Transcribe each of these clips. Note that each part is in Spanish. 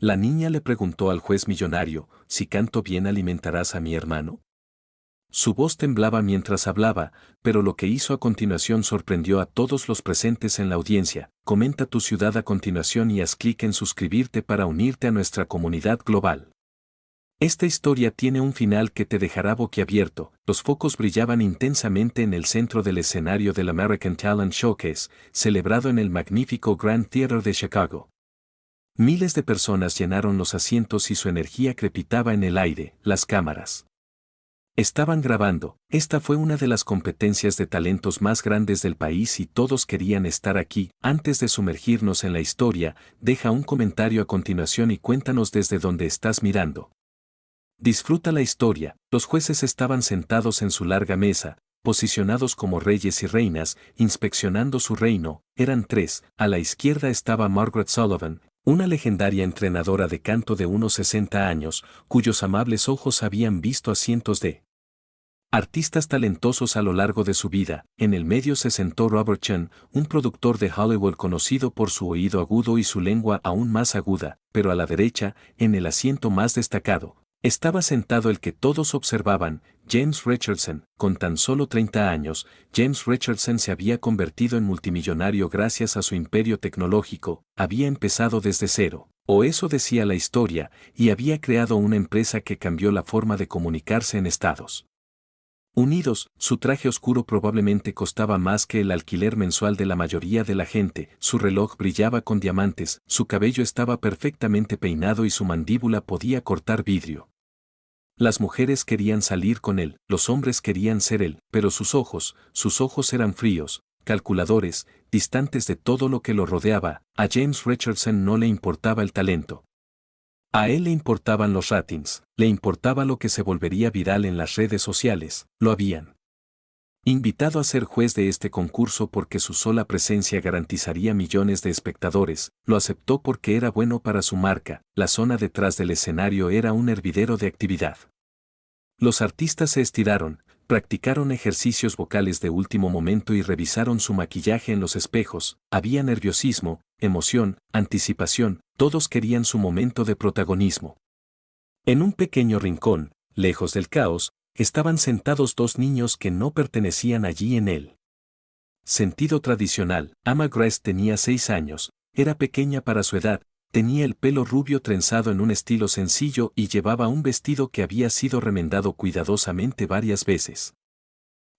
La niña le preguntó al juez millonario, «¿Si canto bien alimentarás a mi hermano?». Su voz temblaba mientras hablaba, pero lo que hizo a continuación sorprendió a todos los presentes en la audiencia. Comenta tu ciudad a continuación y haz clic en suscribirte para unirte a nuestra comunidad global. Esta historia tiene un final que te dejará boquiabierto. Los focos brillaban intensamente en el centro del escenario del American Talent Showcase, celebrado en el magnífico Grand Theater de Chicago. Miles de personas llenaron los asientos y su energía crepitaba en el aire. Las cámaras estaban grabando. Esta fue una de las competencias de talentos más grandes del país y todos querían estar aquí. Antes de sumergirnos en la historia, deja un comentario a continuación y cuéntanos desde dónde estás mirando. Disfruta la historia. Los jueces estaban sentados en su larga mesa, posicionados como reyes y reinas, inspeccionando su reino. Eran tres. A la izquierda estaba Margaret Sullivan, una legendaria entrenadora de canto de unos 60 años, cuyos amables ojos habían visto a cientos de artistas talentosos a lo largo de su vida. En el medio se sentó Robert Chun, un productor de Hollywood conocido por su oído agudo y su lengua aún más aguda, pero a la derecha, en el asiento más destacado, estaba sentado el que todos observaban, James Richardson. Con tan solo 30 años, James Richardson se había convertido en multimillonario gracias a su imperio tecnológico, había empezado desde cero, o eso decía la historia, y había creado una empresa que cambió la forma de comunicarse en Estados Unidos. Su traje oscuro probablemente costaba más que el alquiler mensual de la mayoría de la gente, su reloj brillaba con diamantes, su cabello estaba perfectamente peinado y su mandíbula podía cortar vidrio. Las mujeres querían salir con él, los hombres querían ser él, pero sus ojos eran fríos, calculadores, distantes de todo lo que lo rodeaba. A James Richardson no le importaba el talento. A él le importaban los ratings, le importaba lo que se volvería viral en las redes sociales. Lo habían invitado a ser juez de este concurso porque su sola presencia garantizaría millones de espectadores. Lo aceptó porque era bueno para su marca. La zona detrás del escenario era un hervidero de actividad. Los artistas se estiraron, practicaron ejercicios vocales de último momento y revisaron su maquillaje en los espejos. Había nerviosismo, emoción, anticipación, todos querían su momento de protagonismo. En un pequeño rincón, lejos del caos, estaban sentados dos niños que no pertenecían allí en el sentido tradicional. Emma Grace tenía 6 años, era pequeña para su edad, tenía el pelo rubio trenzado en un estilo sencillo y llevaba un vestido que había sido remendado cuidadosamente varias veces.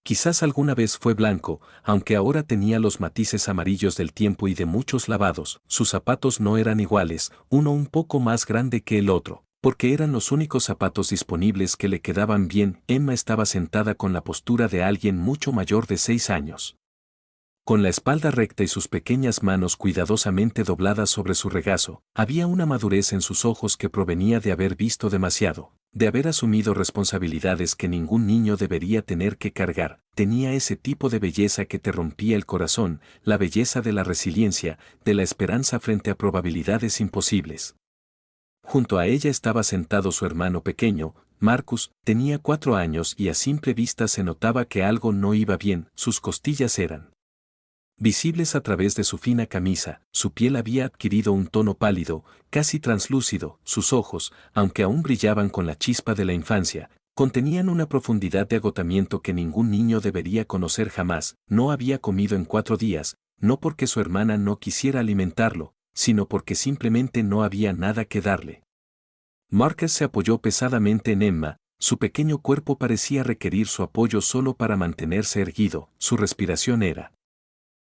Quizás alguna vez fue blanco, aunque ahora tenía los matices amarillos del tiempo y de muchos lavados. Sus zapatos no eran iguales, uno un poco más grande que el otro, porque eran los únicos zapatos disponibles que le quedaban bien. Emma estaba sentada con la postura de alguien mucho mayor de 6 años. Con la espalda recta y sus pequeñas manos cuidadosamente dobladas sobre su regazo, había una madurez en sus ojos que provenía de haber visto demasiado, de haber asumido responsabilidades que ningún niño debería tener que cargar. Tenía ese tipo de belleza que te rompía el corazón, la belleza de la resiliencia, de la esperanza frente a probabilidades imposibles. Junto a ella estaba sentado su hermano pequeño, Marcus, tenía 4 años y a simple vista se notaba que algo no iba bien. Sus costillas eran visibles a través de su fina camisa, su piel había adquirido un tono pálido, casi translúcido. Sus ojos, aunque aún brillaban con la chispa de la infancia, contenían una profundidad de agotamiento que ningún niño debería conocer jamás. No había comido en 4 días, no porque su hermana no quisiera alimentarlo, sino porque simplemente no había nada que darle. Marcus se apoyó pesadamente en Emma, su pequeño cuerpo parecía requerir su apoyo solo para mantenerse erguido. Su respiración era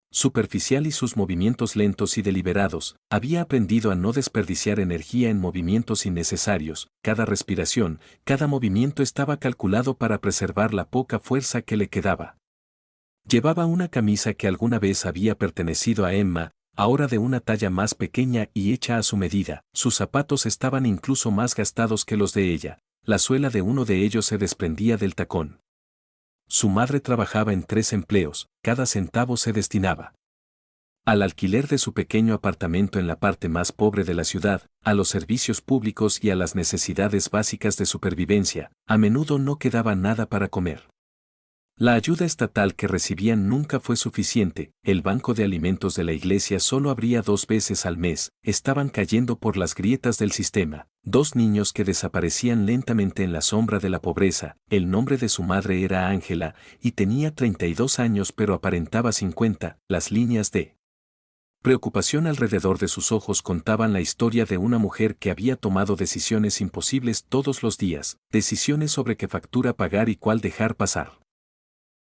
superficial y sus movimientos lentos y deliberados. Había aprendido a no desperdiciar energía en movimientos innecesarios. Cada respiración, cada movimiento estaba calculado para preservar la poca fuerza que le quedaba. Llevaba una camisa que alguna vez había pertenecido a Emma, ahora de una talla más pequeña y hecha a su medida. Sus zapatos estaban incluso más gastados que los de ella. La suela de uno de ellos se desprendía del tacón. Su madre trabajaba en 3 empleos, cada centavo se destinaba al alquiler de su pequeño apartamento en la parte más pobre de la ciudad, a los servicios públicos y a las necesidades básicas de supervivencia. A menudo no quedaba nada para comer. La ayuda estatal que recibían nunca fue suficiente, el banco de alimentos de la iglesia solo abría 2 veces al mes, estaban cayendo por las grietas del sistema. 2 niños que desaparecían lentamente en la sombra de la pobreza, el nombre de su madre era Ángela, y tenía 32 años pero aparentaba 50, las líneas de preocupación alrededor de sus ojos contaban la historia de una mujer que había tomado decisiones imposibles todos los días, decisiones sobre qué factura pagar y cuál dejar pasar.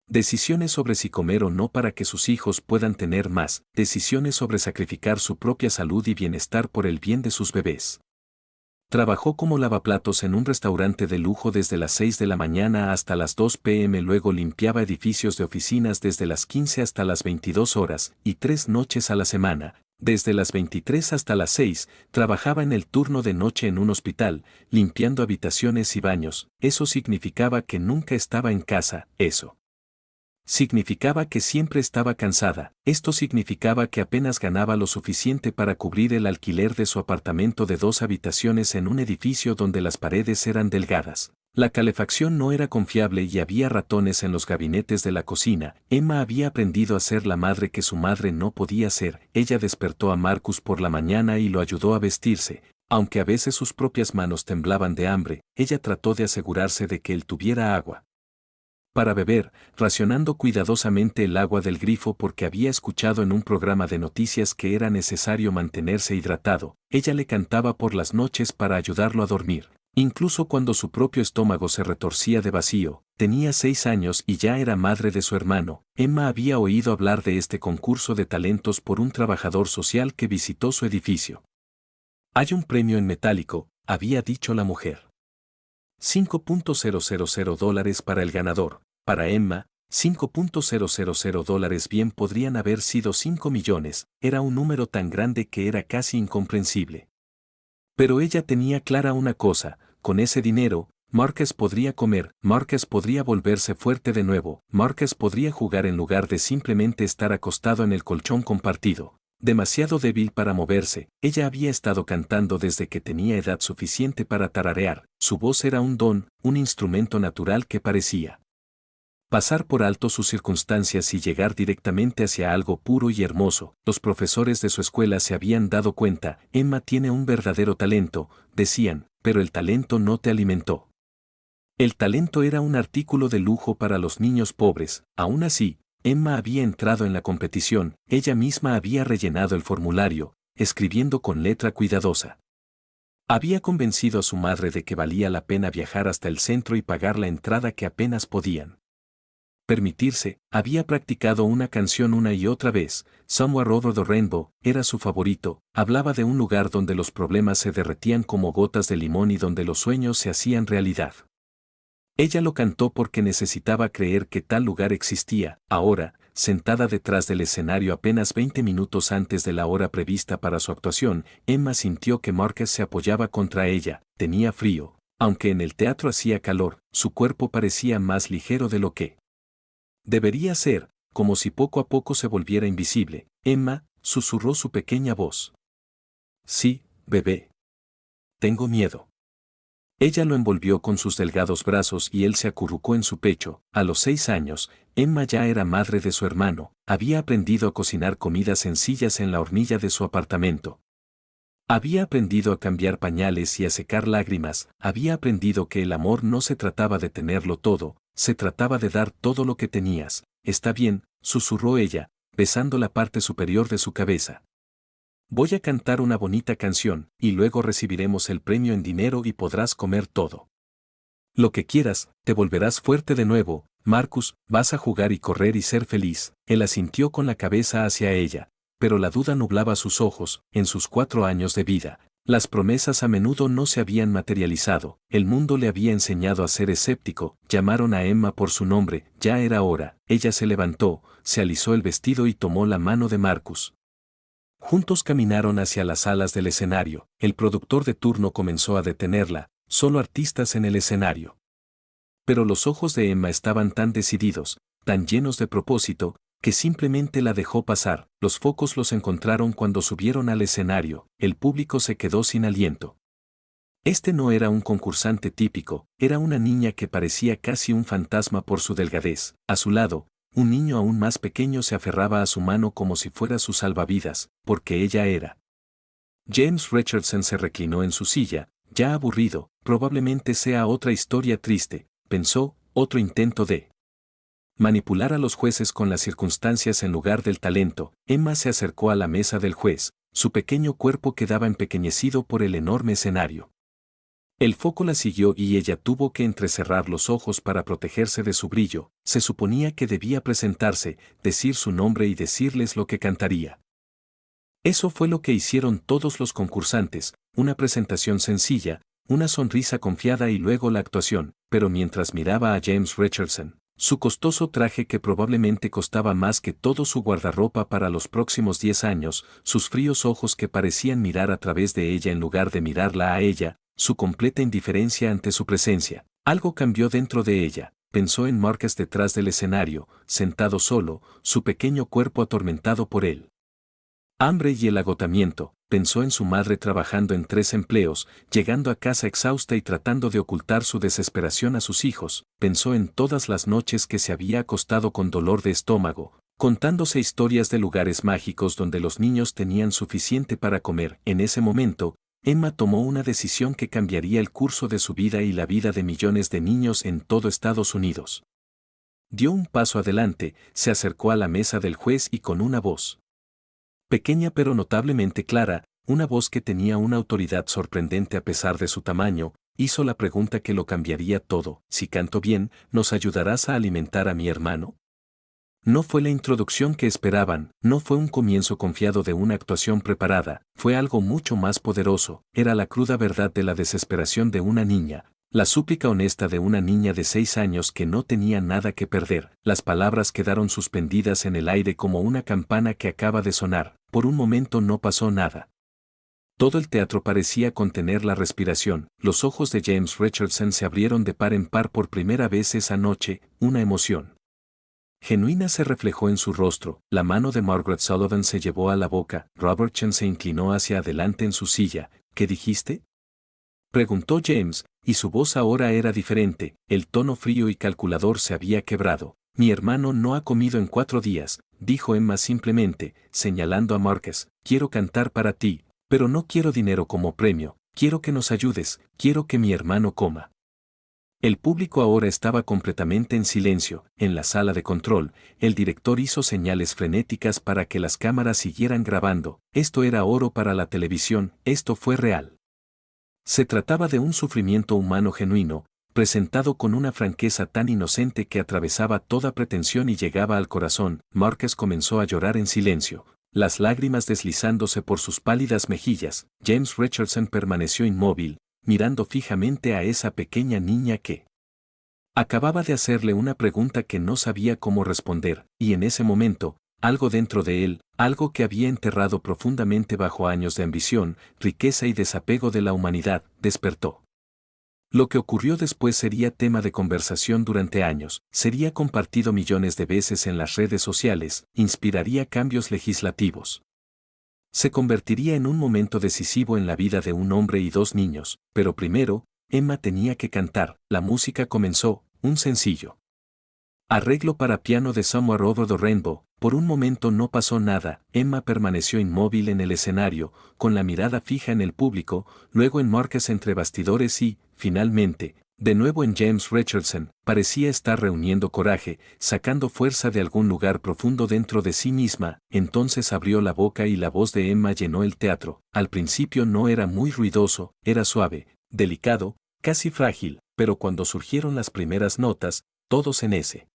Decisiones sobre si comer o no para que sus hijos puedan tener más, decisiones sobre sacrificar su propia salud y bienestar por el bien de sus bebés. Trabajó como lavaplatos en un restaurante de lujo desde las 6 de la mañana hasta las 2 p.m. Luego limpiaba edificios de oficinas desde las 15 hasta las 22 horas y 3 noches a la semana. Desde las 23 hasta las 6, trabajaba en el turno de noche en un hospital, limpiando habitaciones y baños. Eso significaba que nunca estaba en casa, eso significaba que siempre estaba cansada. Esto significaba que apenas ganaba lo suficiente para cubrir el alquiler de su apartamento de 2 habitaciones en un edificio donde las paredes eran delgadas. La calefacción no era confiable y había ratones en los gabinetes de la cocina. Emma había aprendido a ser la madre que su madre no podía ser. Ella despertó a Marcus por la mañana y lo ayudó a vestirse. Aunque a veces sus propias manos temblaban de hambre, ella trató de asegurarse de que él tuviera agua para beber, racionando cuidadosamente el agua del grifo porque había escuchado en un programa de noticias que era necesario mantenerse hidratado. Ella le cantaba por las noches para ayudarlo a dormir. Incluso cuando su propio estómago se retorcía de vacío, tenía 6 años y ya era madre de su hermano. Emma había oído hablar de este concurso de talentos por un trabajador social que visitó su edificio. Hay un premio en metálico, había dicho la mujer. $5.000 para el ganador. Para Emma, $5.000 bien podrían haber sido 5 millones, era un número tan grande que era casi incomprensible. Pero ella tenía clara una cosa, con ese dinero, Marcus podría comer, Marcus podría volverse fuerte de nuevo, Marcus podría jugar en lugar de simplemente estar acostado en el colchón compartido. Demasiado débil para moverse, ella había estado cantando desde que tenía edad suficiente para tararear, su voz era un don, un instrumento natural que parecía pasar por alto sus circunstancias y llegar directamente hacia algo puro y hermoso. Los profesores de su escuela se habían dado cuenta, Emma tiene un verdadero talento, decían, pero el talento no te alimentó. El talento era un artículo de lujo para los niños pobres, aún así, Emma había entrado en la competición, ella misma había rellenado el formulario, escribiendo con letra cuidadosa. Había convencido a su madre de que valía la pena viajar hasta el centro y pagar la entrada que apenas podían permitirse. Había practicado una canción una y otra vez, Somewhere Over the Rainbow, era su favorito, hablaba de un lugar donde los problemas se derretían como gotas de limón y donde los sueños se hacían realidad. Ella lo cantó porque necesitaba creer que tal lugar existía. Ahora, sentada detrás del escenario apenas 20 minutos antes de la hora prevista para su actuación, Emma sintió que Marcus se apoyaba contra ella, tenía frío. Aunque en el teatro hacía calor, su cuerpo parecía más ligero de lo que debería ser, como si poco a poco se volviera invisible. Emma, susurró su pequeña voz. Sí, bebé. Tengo miedo. Ella lo envolvió con sus delgados brazos y él se acurrucó en su pecho. A los 6 años, Emma ya era madre de su hermano, había aprendido a cocinar comidas sencillas en la hornilla de su apartamento. Había aprendido a cambiar pañales y a secar lágrimas, había aprendido que el amor no se trataba de tenerlo todo, se trataba de dar todo lo que tenías. Está bien, susurró ella, besando la parte superior de su cabeza. Voy a cantar una bonita canción, y luego recibiremos el premio en dinero y podrás comer todo lo que quieras, te volverás fuerte de nuevo, Marcus, vas a jugar y correr y ser feliz. Él asintió con la cabeza hacia ella, pero la duda nublaba sus ojos. En sus 4 años de vida, las promesas a menudo no se habían materializado, el mundo le había enseñado a ser escéptico. Llamaron a Emma por su nombre, ya era hora. Ella se levantó, se alisó el vestido y tomó la mano de Marcus. Juntos caminaron hacia las salas del escenario. El productor de turno comenzó a detenerla, solo artistas en el escenario. Pero los ojos de Emma estaban tan decididos, tan llenos de propósito, que simplemente la dejó pasar. Los focos los encontraron cuando subieron al escenario, el público se quedó sin aliento. Este no era un concursante típico, era una niña que parecía casi un fantasma por su delgadez. A su lado, un niño aún más pequeño se aferraba a su mano como si fuera su salvavidas, porque ella era. James Richardson se reclinó en su silla, ya aburrido, probablemente sea otra historia triste, pensó, otro intento de manipular a los jueces con las circunstancias en lugar del talento. Emma se acercó a la mesa del juez, su pequeño cuerpo quedaba empequeñecido por el enorme escenario. El foco la siguió y ella tuvo que entrecerrar los ojos para protegerse de su brillo. Se suponía que debía presentarse, decir su nombre y decirles lo que cantaría. Eso fue lo que hicieron todos los concursantes, una presentación sencilla, una sonrisa confiada y luego la actuación, pero mientras miraba a James Richardson, su costoso traje que probablemente costaba más que todo su guardarropa para los próximos 10 años, sus fríos ojos que parecían mirar a través de ella en lugar de mirarla a ella, su completa indiferencia ante su presencia. Algo cambió dentro de ella. Pensó en Marcus detrás del escenario, sentado solo, su pequeño cuerpo atormentado por el hambre y el agotamiento. Pensó en su madre trabajando en 3 empleos, llegando a casa exhausta y tratando de ocultar su desesperación a sus hijos. Pensó en todas las noches que se había acostado con dolor de estómago, contándose historias de lugares mágicos donde los niños tenían suficiente para comer. En ese momento, Emma tomó una decisión que cambiaría el curso de su vida y la vida de millones de niños en todo Estados Unidos. Dio un paso adelante, se acercó a la mesa del juez y con una voz pequeña pero notablemente clara, una voz que tenía una autoridad sorprendente a pesar de su tamaño, hizo la pregunta que lo cambiaría todo: si canto bien, ¿nos ayudarás a alimentar a mi hermano? No fue la introducción que esperaban, no fue un comienzo confiado de una actuación preparada, fue algo mucho más poderoso, era la cruda verdad de la desesperación de una niña, la súplica honesta de una niña de 6 años que no tenía nada que perder. Las palabras quedaron suspendidas en el aire como una campana que acaba de sonar. Por un momento no pasó nada. Todo el teatro parecía contener la respiración. Los ojos de James Richardson se abrieron de par en par por primera vez esa noche, una emoción genuina se reflejó en su rostro. La mano de Margaret Sullivan se llevó a la boca. Robertson se inclinó hacia adelante en su silla. ¿Qué dijiste?, preguntó James, y su voz ahora era diferente. El tono frío y calculador se había quebrado. Mi hermano no ha comido en 4 días, dijo Emma simplemente, señalando a Marcus. Quiero cantar para ti, pero no quiero dinero como premio. Quiero que nos ayudes, quiero que mi hermano coma. El público ahora estaba completamente en silencio. En la sala de control, el director hizo señales frenéticas para que las cámaras siguieran grabando. Esto era oro para la televisión, esto fue real. Se trataba de un sufrimiento humano genuino, presentado con una franqueza tan inocente que atravesaba toda pretensión y llegaba al corazón. Marcus comenzó a llorar en silencio, las lágrimas deslizándose por sus pálidas mejillas. James Richardson permaneció inmóvil, mirando fijamente a esa pequeña niña que acababa de hacerle una pregunta que no sabía cómo responder, y en ese momento, algo dentro de él, algo que había enterrado profundamente bajo años de ambición, riqueza y desapego de la humanidad, despertó. Lo que ocurrió después sería tema de conversación durante años, sería compartido millones de veces en las redes sociales, inspiraría cambios legislativos. Se convertiría en un momento decisivo en la vida de un hombre y 2 niños, pero primero, Emma tenía que cantar. La música comenzó, un sencillo arreglo para piano de Somewhere Over the Rainbow. Por un momento no pasó nada. Emma permaneció inmóvil en el escenario, con la mirada fija en el público, luego en Marcus entre bastidores y, finalmente, de nuevo en James Richardson. Parecía estar reuniendo coraje, sacando fuerza de algún lugar profundo dentro de sí misma. Entonces abrió la boca y la voz de Emma llenó el teatro. Al principio no era muy ruidoso, era suave, delicado, casi frágil, pero cuando surgieron las primeras notas, todos en ese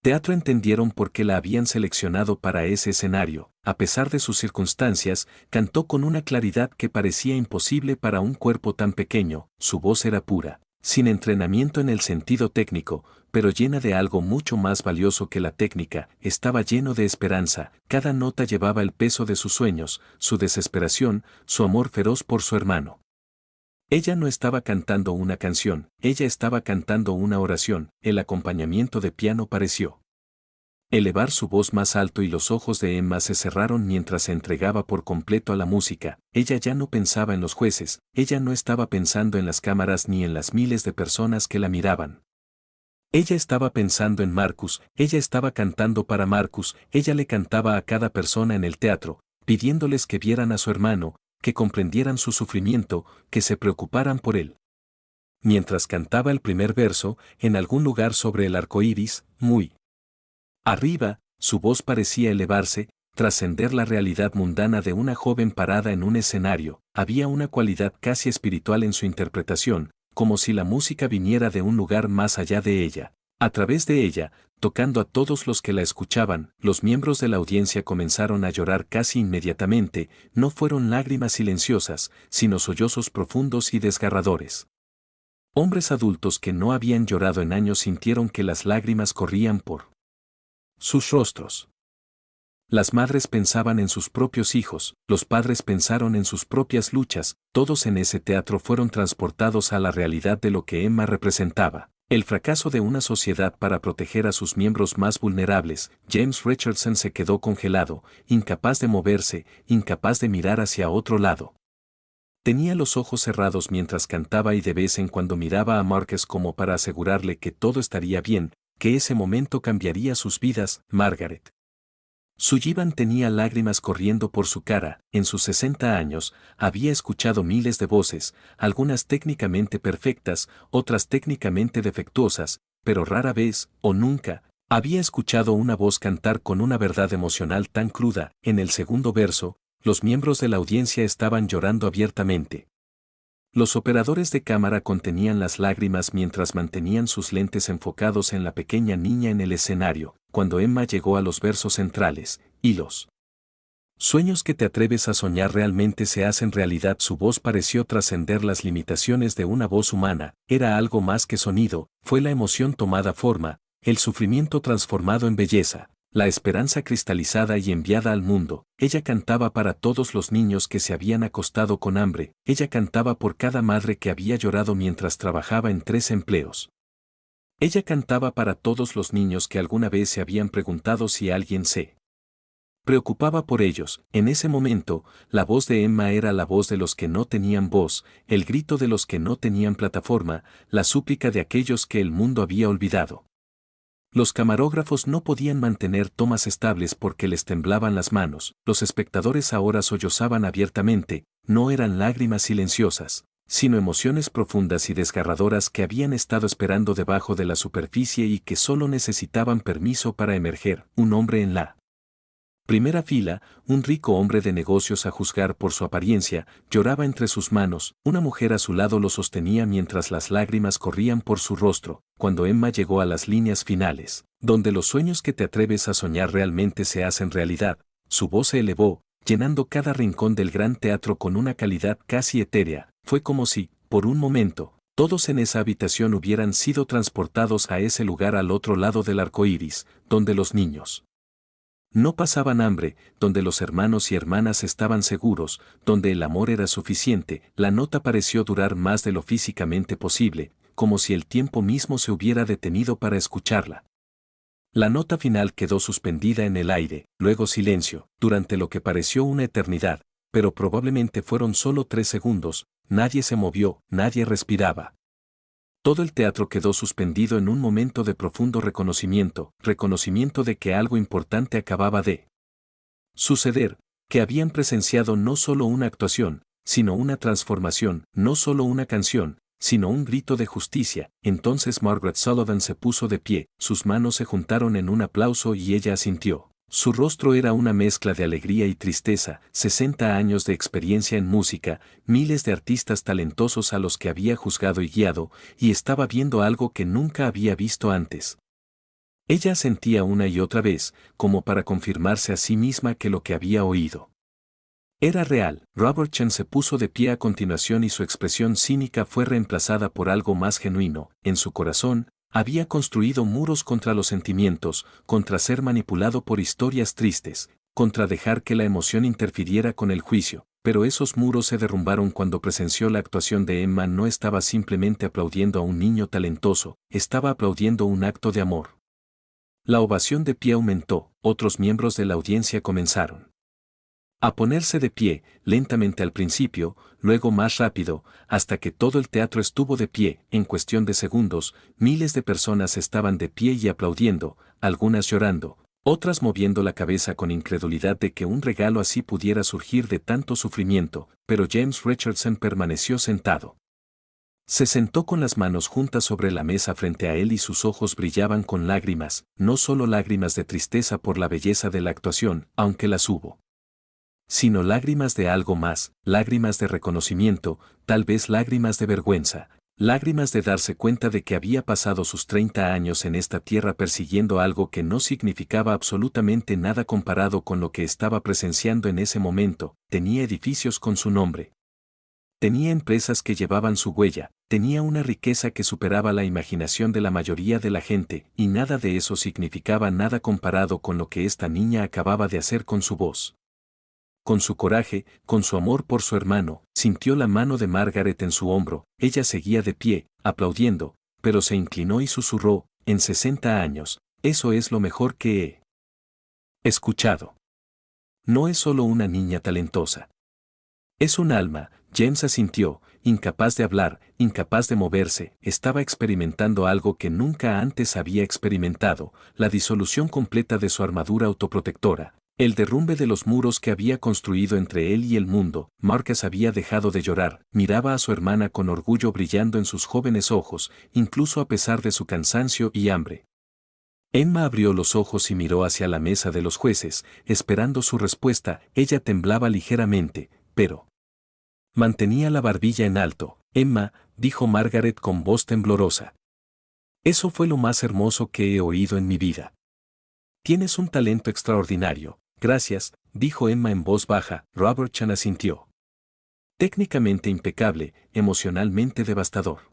teatro entendieron por qué la habían seleccionado para ese escenario. A pesar de sus circunstancias, cantó con una claridad que parecía imposible para un cuerpo tan pequeño. Su voz era pura, sin entrenamiento en el sentido técnico, pero llena de algo mucho más valioso que la técnica. Estaba lleno de esperanza. Cada nota llevaba el peso de sus sueños, su desesperación, su amor feroz por su hermano. Ella no estaba cantando una canción, ella estaba cantando una oración. El acompañamiento de piano pareció elevar su voz más alto y los ojos de Emma se cerraron mientras se entregaba por completo a la música. Ella ya no pensaba en los jueces, ella no estaba pensando en las cámaras ni en las miles de personas que la miraban. Ella estaba pensando en Marcus, ella estaba cantando para Marcus, ella le cantaba a cada persona en el teatro, pidiéndoles que vieran a su hermano, que comprendieran su sufrimiento, que se preocuparan por él. Mientras cantaba el primer verso, en algún lugar sobre el arco iris, muy arriba, su voz parecía elevarse, trascender la realidad mundana de una joven parada en un escenario. Había una cualidad casi espiritual en su interpretación, como si la música viniera de un lugar más allá de ella. A través de ella, tocando a todos los que la escuchaban, los miembros de la audiencia comenzaron a llorar casi inmediatamente. No fueron lágrimas silenciosas, sino sollozos profundos y desgarradores. Hombres adultos que no habían llorado en años sintieron que las lágrimas corrían por sus rostros. Las madres pensaban en sus propios hijos, los padres pensaron en sus propias luchas, todos en ese teatro fueron transportados a la realidad de lo que Emma representaba. El fracaso de una sociedad para proteger a sus miembros más vulnerables. James Richardson se quedó congelado, incapaz de moverse, incapaz de mirar hacia otro lado. Tenía los ojos cerrados mientras cantaba y de vez en cuando miraba a Marcus como para asegurarle que todo estaría bien, que ese momento cambiaría sus vidas. Margaret Sullivan tenía lágrimas corriendo por su cara. En sus 60 años, había escuchado miles de voces, algunas técnicamente perfectas, otras técnicamente defectuosas, pero rara vez, o nunca, había escuchado una voz cantar con una verdad emocional tan cruda. En el segundo verso, los miembros de la audiencia estaban llorando abiertamente. Los operadores de cámara contenían las lágrimas mientras mantenían sus lentes enfocados en la pequeña niña en el escenario. Cuando Emma llegó a los versos centrales, y los sueños que te atreves a soñar realmente se hacen realidad, su voz pareció trascender las limitaciones de una voz humana. Era algo más que sonido, fue la emoción tomada forma, el sufrimiento transformado en belleza. La esperanza cristalizada y enviada al mundo. Ella cantaba para todos los niños que se habían acostado con hambre, ella cantaba por cada madre que había llorado mientras trabajaba en 3 empleos. Ella cantaba para todos los niños que alguna vez se habían preguntado si alguien se preocupaba por ellos. En ese momento, la voz de Emma era la voz de los que no tenían voz, el grito de los que no tenían plataforma, la súplica de aquellos que el mundo había olvidado. Los camarógrafos no podían mantener tomas estables porque les temblaban las manos, los espectadores ahora sollozaban abiertamente, no eran lágrimas silenciosas, sino emociones profundas y desgarradoras que habían estado esperando debajo de la superficie y que solo necesitaban permiso para emerger. Un hombre en la primera fila, un rico hombre de negocios a juzgar por su apariencia, lloraba entre sus manos, una mujer a su lado lo sostenía mientras las lágrimas corrían por su rostro. Cuando Emma llegó a las líneas finales, donde los sueños que te atreves a soñar realmente se hacen realidad, su voz se elevó, llenando cada rincón del gran teatro con una calidad casi etérea. Fue como si, por un momento, todos en esa habitación hubieran sido transportados a ese lugar al otro lado del arco iris, donde los niños no pasaban hambre, donde los hermanos y hermanas estaban seguros, donde el amor era suficiente. La nota pareció durar más de lo físicamente posible, como si el tiempo mismo se hubiera detenido para escucharla. La nota final quedó suspendida en el aire, luego silencio, durante lo que pareció una eternidad, pero probablemente fueron solo 3 segundos, nadie se movió, nadie respiraba. Todo el teatro quedó suspendido en un momento de profundo reconocimiento de que algo importante acababa de suceder, que habían presenciado no solo una actuación, sino una transformación, no solo una canción, sino un grito de justicia. Entonces Margaret Sullivan se puso de pie, sus manos se juntaron en un aplauso y ella asintió. Su rostro era una mezcla de alegría y tristeza, 60 años de experiencia en música, miles de artistas talentosos a los que había juzgado y guiado, y estaba viendo algo que nunca había visto antes. Ella sentía una y otra vez, como para confirmarse a sí misma que lo que había oído era real. Robertson se puso de pie a continuación y su expresión cínica fue reemplazada por algo más genuino. En su corazón, había construido muros contra los sentimientos, contra ser manipulado por historias tristes, contra dejar que la emoción interfiriera con el juicio, pero esos muros se derrumbaron cuando presenció la actuación de Emma. No estaba simplemente aplaudiendo a un niño talentoso, estaba aplaudiendo un acto de amor. La ovación de pie aumentó, otros miembros de la audiencia comenzaron a ponerse de pie, lentamente al principio, luego más rápido, hasta que todo el teatro estuvo de pie. En cuestión de segundos, miles de personas estaban de pie y aplaudiendo, algunas llorando, otras moviendo la cabeza con incredulidad de que un regalo así pudiera surgir de tanto sufrimiento, pero James Richardson permaneció sentado. Se sentó con las manos juntas sobre la mesa frente a él y sus ojos brillaban con lágrimas, no solo lágrimas de tristeza por la belleza de la actuación, aunque las hubo, sino lágrimas de algo más, lágrimas de reconocimiento, tal vez lágrimas de vergüenza, lágrimas de darse cuenta de que había pasado sus 30 años en esta tierra persiguiendo algo que no significaba absolutamente nada comparado con lo que estaba presenciando en ese momento. Tenía edificios con su nombre, tenía empresas que llevaban su huella, tenía una riqueza que superaba la imaginación de la mayoría de la gente, y nada de eso significaba nada comparado con lo que esta niña acababa de hacer con su voz. Con su coraje, con su amor por su hermano, sintió la mano de Margaret en su hombro. Ella seguía de pie, aplaudiendo, pero se inclinó y susurró, en 60 años, eso es lo mejor que he escuchado. No es solo una niña talentosa. Es un alma. James asintió, incapaz de hablar, incapaz de moverse, estaba experimentando algo que nunca antes había experimentado, la disolución completa de su armadura autoprotectora. El derrumbe de los muros que había construido entre él y el mundo. Marcus había dejado de llorar, miraba a su hermana con orgullo brillando en sus jóvenes ojos, incluso a pesar de su cansancio y hambre. Emma abrió los ojos y miró hacia la mesa de los jueces, esperando su respuesta. Ella temblaba ligeramente, pero mantenía la barbilla en alto. Emma, dijo Margaret con voz temblorosa. Eso fue lo más hermoso que he oído en mi vida. Tienes un talento extraordinario. Gracias, dijo Emma en voz baja. Robertson asintió. Técnicamente impecable, emocionalmente devastador.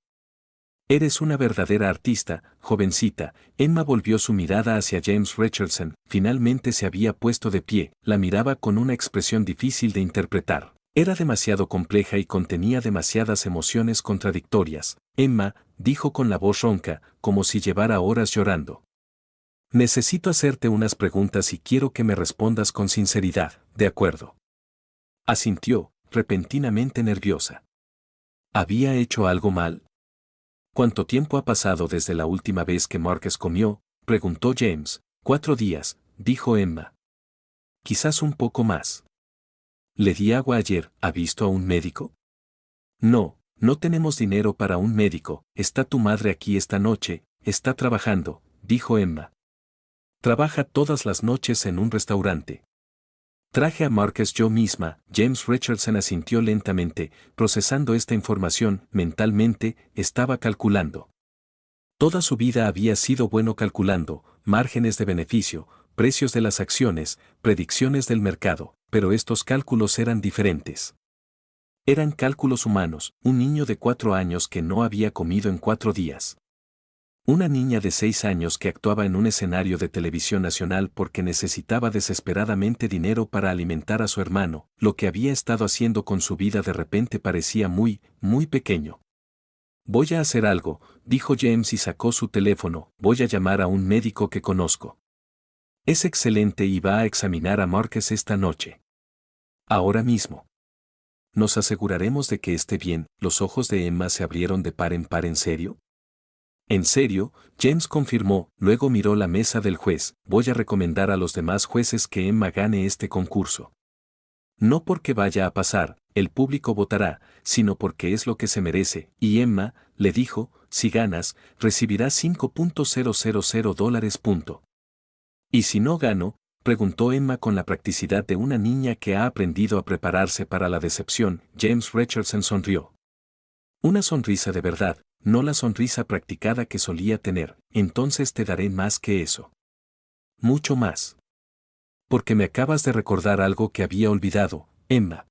Eres una verdadera artista, jovencita. Emma volvió su mirada hacia James Richardson. Finalmente se había puesto de pie, la miraba con una expresión difícil de interpretar. Era demasiado compleja y contenía demasiadas emociones contradictorias. Emma, dijo con la voz ronca, como si llevara horas llorando. Necesito hacerte unas preguntas y quiero que me respondas con sinceridad, ¿de acuerdo? Asintió, repentinamente nerviosa. ¿Había hecho algo mal? ¿Cuánto tiempo ha pasado desde la última vez que Marcus comió? Preguntó James. 4 días, dijo Emma. Quizás un poco más. ¿Le di agua ayer? ¿Ha visto a un médico? No, no tenemos dinero para un médico. Está tu madre aquí esta noche, está trabajando, dijo Emma. Trabaja todas las noches en un restaurante. Traje a Marcus yo misma. James Richardson asintió lentamente, procesando esta información. Mentalmente, estaba calculando. Toda su vida había sido bueno calculando, márgenes de beneficio, precios de las acciones, predicciones del mercado, pero estos cálculos eran diferentes. Eran cálculos humanos. Un niño de 4 años que no había comido en 4 días. Una niña de 6 años que actuaba en un escenario de televisión nacional porque necesitaba desesperadamente dinero para alimentar a su hermano. Lo que había estado haciendo con su vida de repente parecía muy, muy pequeño. Voy a hacer algo, dijo James y sacó su teléfono. Voy a llamar a un médico que conozco. Es excelente y va a examinar a Marcus esta noche. Ahora mismo. ¿Nos aseguraremos de que esté bien? Los ojos de Emma se abrieron de par en serio. En serio, James confirmó, luego miró la mesa del juez. Voy a recomendar a los demás jueces que Emma gane este concurso. No porque vaya a pasar, el público votará, sino porque es lo que se merece. Y Emma, le dijo, si ganas, recibirás $5,000. ¿Y si no gano? Preguntó Emma con la practicidad de una niña que ha aprendido a prepararse para la decepción. James Richardson sonrió. Una sonrisa de verdad, no la sonrisa practicada que solía tener. Entonces te daré más que eso. Mucho más. Porque me acabas de recordar algo que había olvidado, Emma.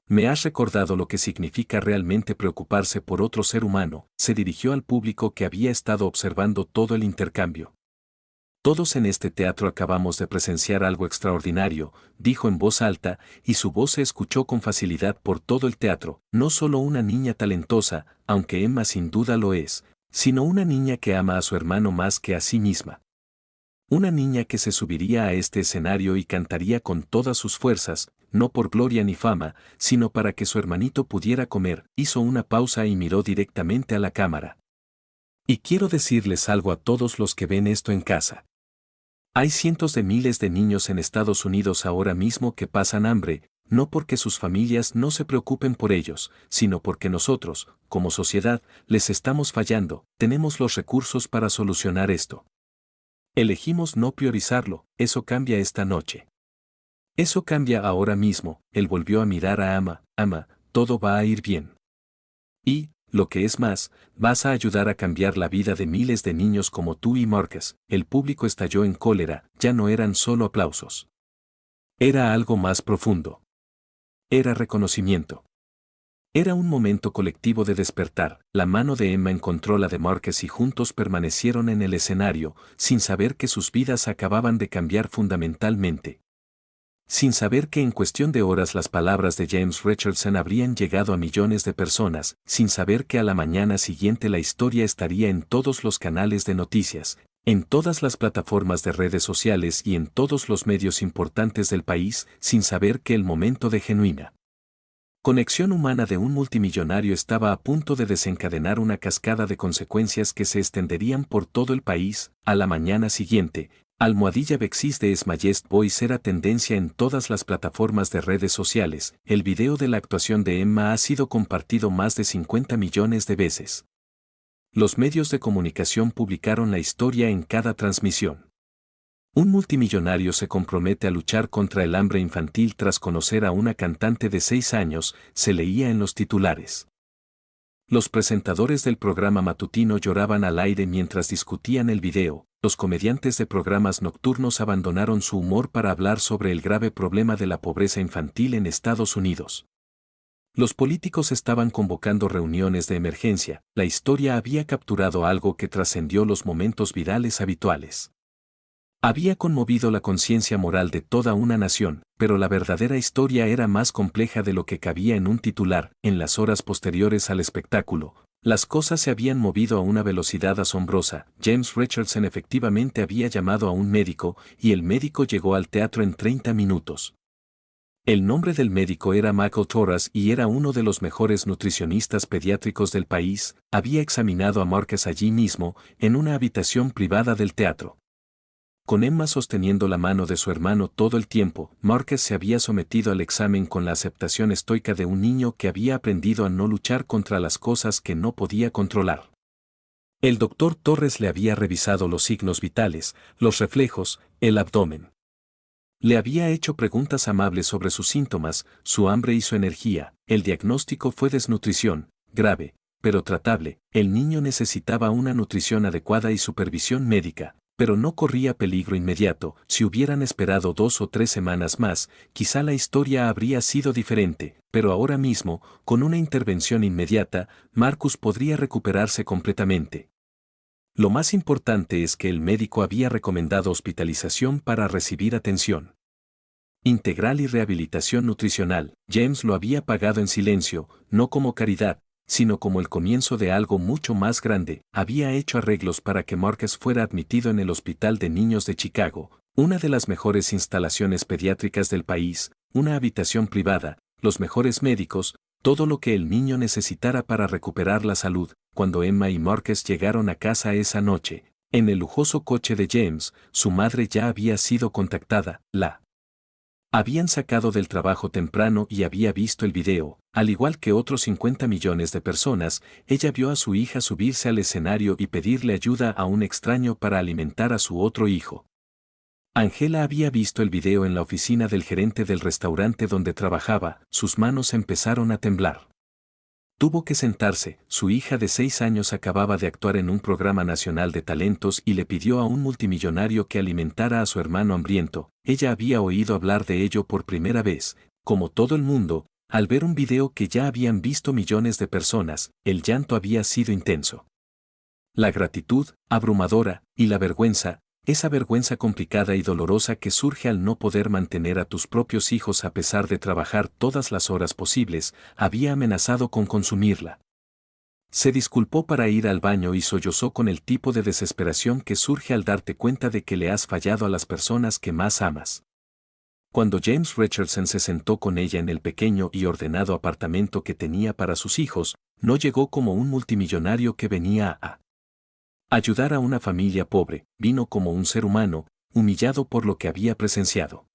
Me has recordado lo que significa realmente preocuparse por otro ser humano. Se dirigió al público que había estado observando todo el intercambio. Todos en este teatro acabamos de presenciar algo extraordinario, dijo en voz alta, y su voz se escuchó con facilidad por todo el teatro. No solo una niña talentosa, aunque Emma sin duda lo es, sino una niña que ama a su hermano más que a sí misma. Una niña que se subiría a este escenario y cantaría con todas sus fuerzas, no por gloria ni fama, sino para que su hermanito pudiera comer. Hizo una pausa y miró directamente a la cámara. Y quiero decirles algo a todos los que ven esto en casa. Hay cientos de miles de niños en Estados Unidos ahora mismo que pasan hambre, no porque sus familias no se preocupen por ellos, sino porque nosotros, como sociedad, les estamos fallando. Tenemos los recursos para solucionar esto. Elegimos no priorizarlo. Eso cambia esta noche. Eso cambia ahora mismo. Él volvió a mirar a Ama. Ama, todo va a ir bien. Y, lo que es más, vas a ayudar a cambiar la vida de miles de niños como tú y Marcus. El público estalló en cólera. Ya no eran solo aplausos. Era algo más profundo. Era reconocimiento. Era un momento colectivo de despertar. La mano de Emma encontró la de Marcus y juntos permanecieron en el escenario, sin saber que sus vidas acababan de cambiar fundamentalmente. Sin saber que en cuestión de horas las palabras de James Richardson habrían llegado a millones de personas, sin saber que a la mañana siguiente la historia estaría en todos los canales de noticias, en todas las plataformas de redes sociales y en todos los medios importantes del país, sin saber que el momento de genuina conexión humana de un multimillonario estaba a punto de desencadenar una cascada de consecuencias que se extenderían por todo el país. A la mañana siguiente, Almohadilla Bexis de Smayest Boys era tendencia en todas las plataformas de redes sociales. El video de la actuación de Emma ha sido compartido más de 50 millones de veces. Los medios de comunicación publicaron la historia en cada transmisión. Un multimillonario se compromete a luchar contra el hambre infantil tras conocer a una cantante de 6 años, se leía en los titulares. Los presentadores del programa matutino lloraban al aire mientras discutían el video. Los comediantes de programas nocturnos abandonaron su humor para hablar sobre el grave problema de la pobreza infantil en Estados Unidos. Los políticos estaban convocando reuniones de emergencia. La historia había capturado algo que trascendió los momentos virales habituales. Había conmovido la conciencia moral de toda una nación, pero la verdadera historia era más compleja de lo que cabía en un titular. En las horas posteriores al espectáculo, las cosas se habían movido a una velocidad asombrosa. James Richardson efectivamente había llamado a un médico, y el médico llegó al teatro en 30 minutos. El nombre del médico era Michael Torras y era uno de los mejores nutricionistas pediátricos del país. Había examinado a Marcus allí mismo, en una habitación privada del teatro. Con Emma sosteniendo la mano de su hermano todo el tiempo, Marcus se había sometido al examen con la aceptación estoica de un niño que había aprendido a no luchar contra las cosas que no podía controlar. El doctor Torres le había revisado los signos vitales, los reflejos, el abdomen. Le había hecho preguntas amables sobre sus síntomas, su hambre y su energía. El diagnóstico fue desnutrición, grave, pero tratable. El niño necesitaba una nutrición adecuada y supervisión médica, pero no corría peligro inmediato. Si hubieran esperado 2 o 3 semanas más, quizá la historia habría sido diferente, pero ahora mismo, con una intervención inmediata, Marcus podría recuperarse completamente. Lo más importante es que el médico había recomendado hospitalización para recibir atención integral y rehabilitación nutricional. James lo había pagado en silencio, no como caridad, sino como el comienzo de algo mucho más grande. Había hecho arreglos para que Marcus fuera admitido en el Hospital de Niños de Chicago, una de las mejores instalaciones pediátricas del país, una habitación privada, los mejores médicos, todo lo que el niño necesitara para recuperar la salud. Cuando Emma y Marcus llegaron a casa esa noche, en el lujoso coche de James, su madre ya había sido contactada. La habían sacado del trabajo temprano y había visto el video. Al igual que otros 50 millones de personas, ella vio a su hija subirse al escenario y pedirle ayuda a un extraño para alimentar a su otro hijo. Angela había visto el video en la oficina del gerente del restaurante donde trabajaba. Sus manos empezaron a temblar. Tuvo que sentarse. Su hija de 6 años acababa de actuar en un programa nacional de talentos y le pidió a un multimillonario que alimentara a su hermano hambriento. Ella había oído hablar de ello por primera vez, como todo el mundo, al ver un video que ya habían visto millones de personas. El llanto había sido intenso. La gratitud, abrumadora, y la vergüenza, esa vergüenza complicada y dolorosa que surge al no poder mantener a tus propios hijos a pesar de trabajar todas las horas posibles, había amenazado con consumirla. Se disculpó para ir al baño y sollozó con el tipo de desesperación que surge al darte cuenta de que le has fallado a las personas que más amas. Cuando James Richardson se sentó con ella en el pequeño y ordenado apartamento que tenía para sus hijos, no llegó como un multimillonario que venía a ayudar a una familia pobre, vino como un ser humano, humillado por lo que había presenciado.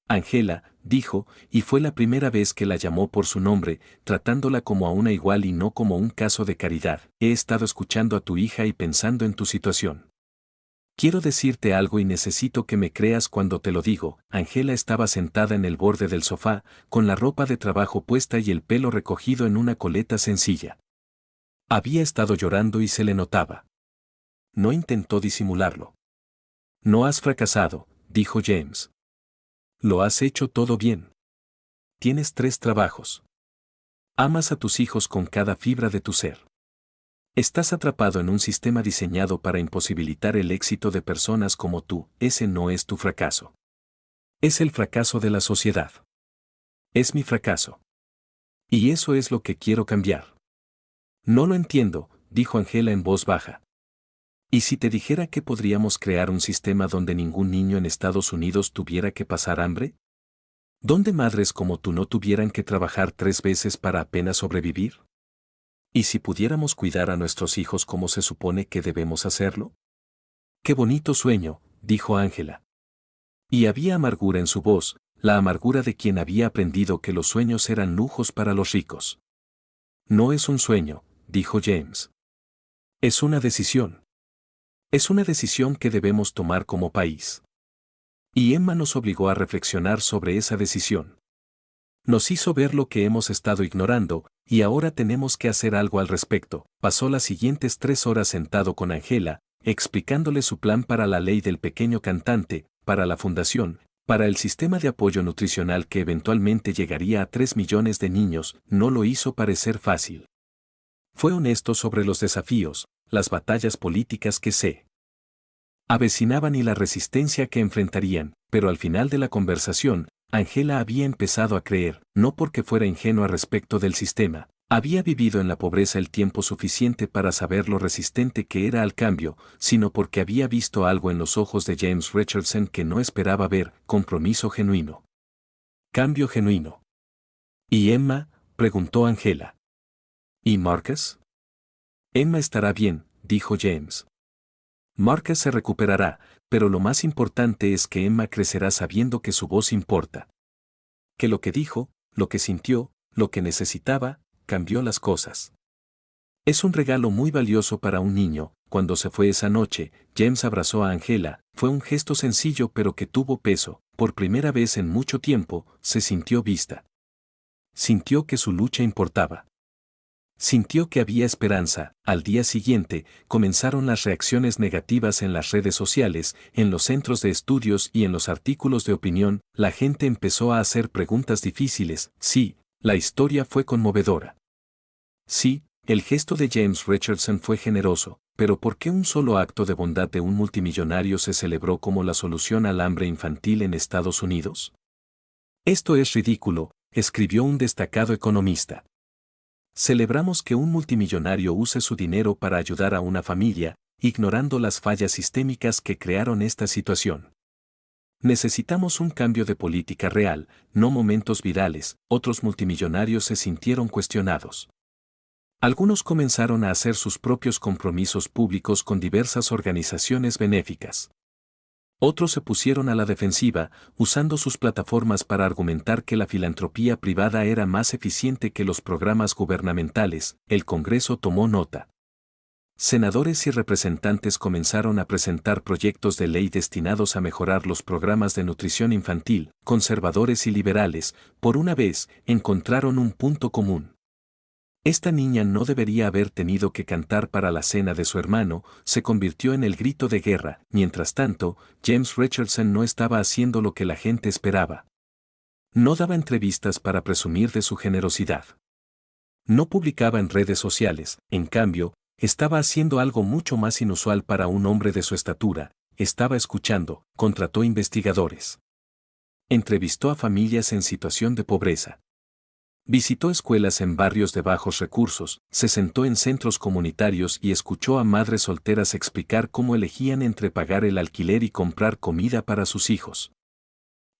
Angela, dijo, y fue la primera vez que la llamó por su nombre, tratándola como a una igual y no como un caso de caridad. He estado escuchando a tu hija y pensando en tu situación. Quiero decirte algo y necesito que me creas cuando te lo digo. Angela estaba sentada en el borde del sofá, con la ropa de trabajo puesta y el pelo recogido en una coleta sencilla. Había estado llorando y se le notaba. No intentó disimularlo. No has fracasado, dijo James. Lo has hecho todo bien. Tienes 3 trabajos. Amas a tus hijos con cada fibra de tu ser. Estás atrapado en un sistema diseñado para imposibilitar el éxito de personas como tú. Ese no es tu fracaso. Es el fracaso de la sociedad. Es mi fracaso. Y eso es lo que quiero cambiar. No lo entiendo, dijo Angela en voz baja. ¿Y si te dijera que podríamos crear un sistema donde ningún niño en Estados Unidos tuviera que pasar hambre? ¿Donde madres como tú no tuvieran que trabajar 3 veces para apenas sobrevivir? ¿Y si pudiéramos cuidar a nuestros hijos como se supone que debemos hacerlo? ¡Qué bonito sueño!, dijo Angela. Y había amargura en su voz, la amargura de quien había aprendido que los sueños eran lujos para los ricos. No es un sueño, dijo James. Es una decisión. Es una decisión que debemos tomar como país. Y Emma nos obligó a reflexionar sobre esa decisión. Nos hizo ver lo que hemos estado ignorando, y ahora tenemos que hacer algo al respecto. Pasó las siguientes 3 horas sentado con Angela, explicándole su plan para la ley del pequeño cantante, para la fundación, para el sistema de apoyo nutricional que eventualmente llegaría a 3 millones de niños. No lo hizo parecer fácil. Fue honesto sobre los desafíos, las batallas políticas que se avecinaban y la resistencia que enfrentarían, pero al final de la conversación, Angela había empezado a creer, no porque fuera ingenua respecto del sistema, había vivido en la pobreza el tiempo suficiente para saber lo resistente que era al cambio, sino porque había visto algo en los ojos de James Richardson que no esperaba ver: compromiso genuino. Cambio genuino. ¿Y Emma?, preguntó Angela. ¿Y Marcus? Emma estará bien, dijo James. Marcus se recuperará, pero lo más importante es que Emma crecerá sabiendo que su voz importa. Que lo que dijo, lo que sintió, lo que necesitaba, cambió las cosas. Es un regalo muy valioso para un niño. Cuando se fue esa noche, James abrazó a Angela. Fue un gesto sencillo pero que tuvo peso. Por primera vez en mucho tiempo, se sintió vista. Sintió que su lucha importaba. Sintió que había esperanza. Al día siguiente, comenzaron las reacciones negativas en las redes sociales, en los centros de estudios y en los artículos de opinión. La gente empezó a hacer preguntas difíciles. Sí, la historia fue conmovedora. Sí, el gesto de James Richardson fue generoso, pero ¿por qué un solo acto de bondad de un multimillonario se celebró como la solución al hambre infantil en Estados Unidos? Esto es ridículo, escribió un destacado economista. Celebramos que un multimillonario use su dinero para ayudar a una familia, ignorando las fallas sistémicas que crearon esta situación. Necesitamos un cambio de política real, no momentos virales. Otros multimillonarios se sintieron cuestionados. Algunos comenzaron a hacer sus propios compromisos públicos con diversas organizaciones benéficas. Otros se pusieron a la defensiva, usando sus plataformas para argumentar que la filantropía privada era más eficiente que los programas gubernamentales. El Congreso tomó nota. Senadores y representantes comenzaron a presentar proyectos de ley destinados a mejorar los programas de nutrición infantil. Conservadores y liberales, por una vez, encontraron un punto común. Esta niña no debería haber tenido que cantar para la cena de su hermano, se convirtió en el grito de guerra. Mientras tanto, James Richardson no estaba haciendo lo que la gente esperaba. No daba entrevistas para presumir de su generosidad. No publicaba en redes sociales. En cambio, estaba haciendo algo mucho más inusual para un hombre de su estatura. Estaba escuchando. Contrató investigadores. Entrevistó a familias en situación de pobreza. Visitó escuelas en barrios de bajos recursos, se sentó en centros comunitarios y escuchó a madres solteras explicar cómo elegían entre pagar el alquiler y comprar comida para sus hijos.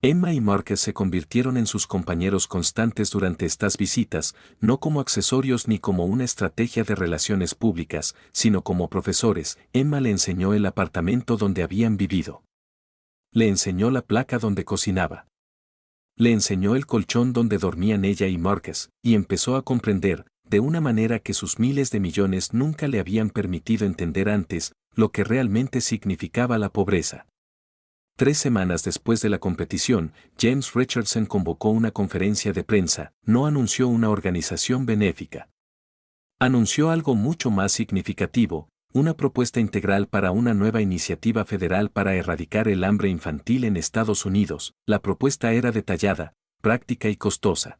Emma y Marcus se convirtieron en sus compañeros constantes durante estas visitas, no como accesorios ni como una estrategia de relaciones públicas, sino como profesores. Emma le enseñó el apartamento donde habían vivido. Le enseñó la placa donde cocinaba. Le enseñó el colchón donde dormían ella y Marcus, y empezó a comprender, de una manera que sus miles de millones nunca le habían permitido entender antes, lo que realmente significaba la pobreza. 3 semanas después de la competición, James Richardson convocó una conferencia de prensa, no anunció una organización benéfica. Anunció algo mucho más significativo, una propuesta integral para una nueva iniciativa federal para erradicar el hambre infantil en Estados Unidos. La propuesta era detallada, práctica y costosa.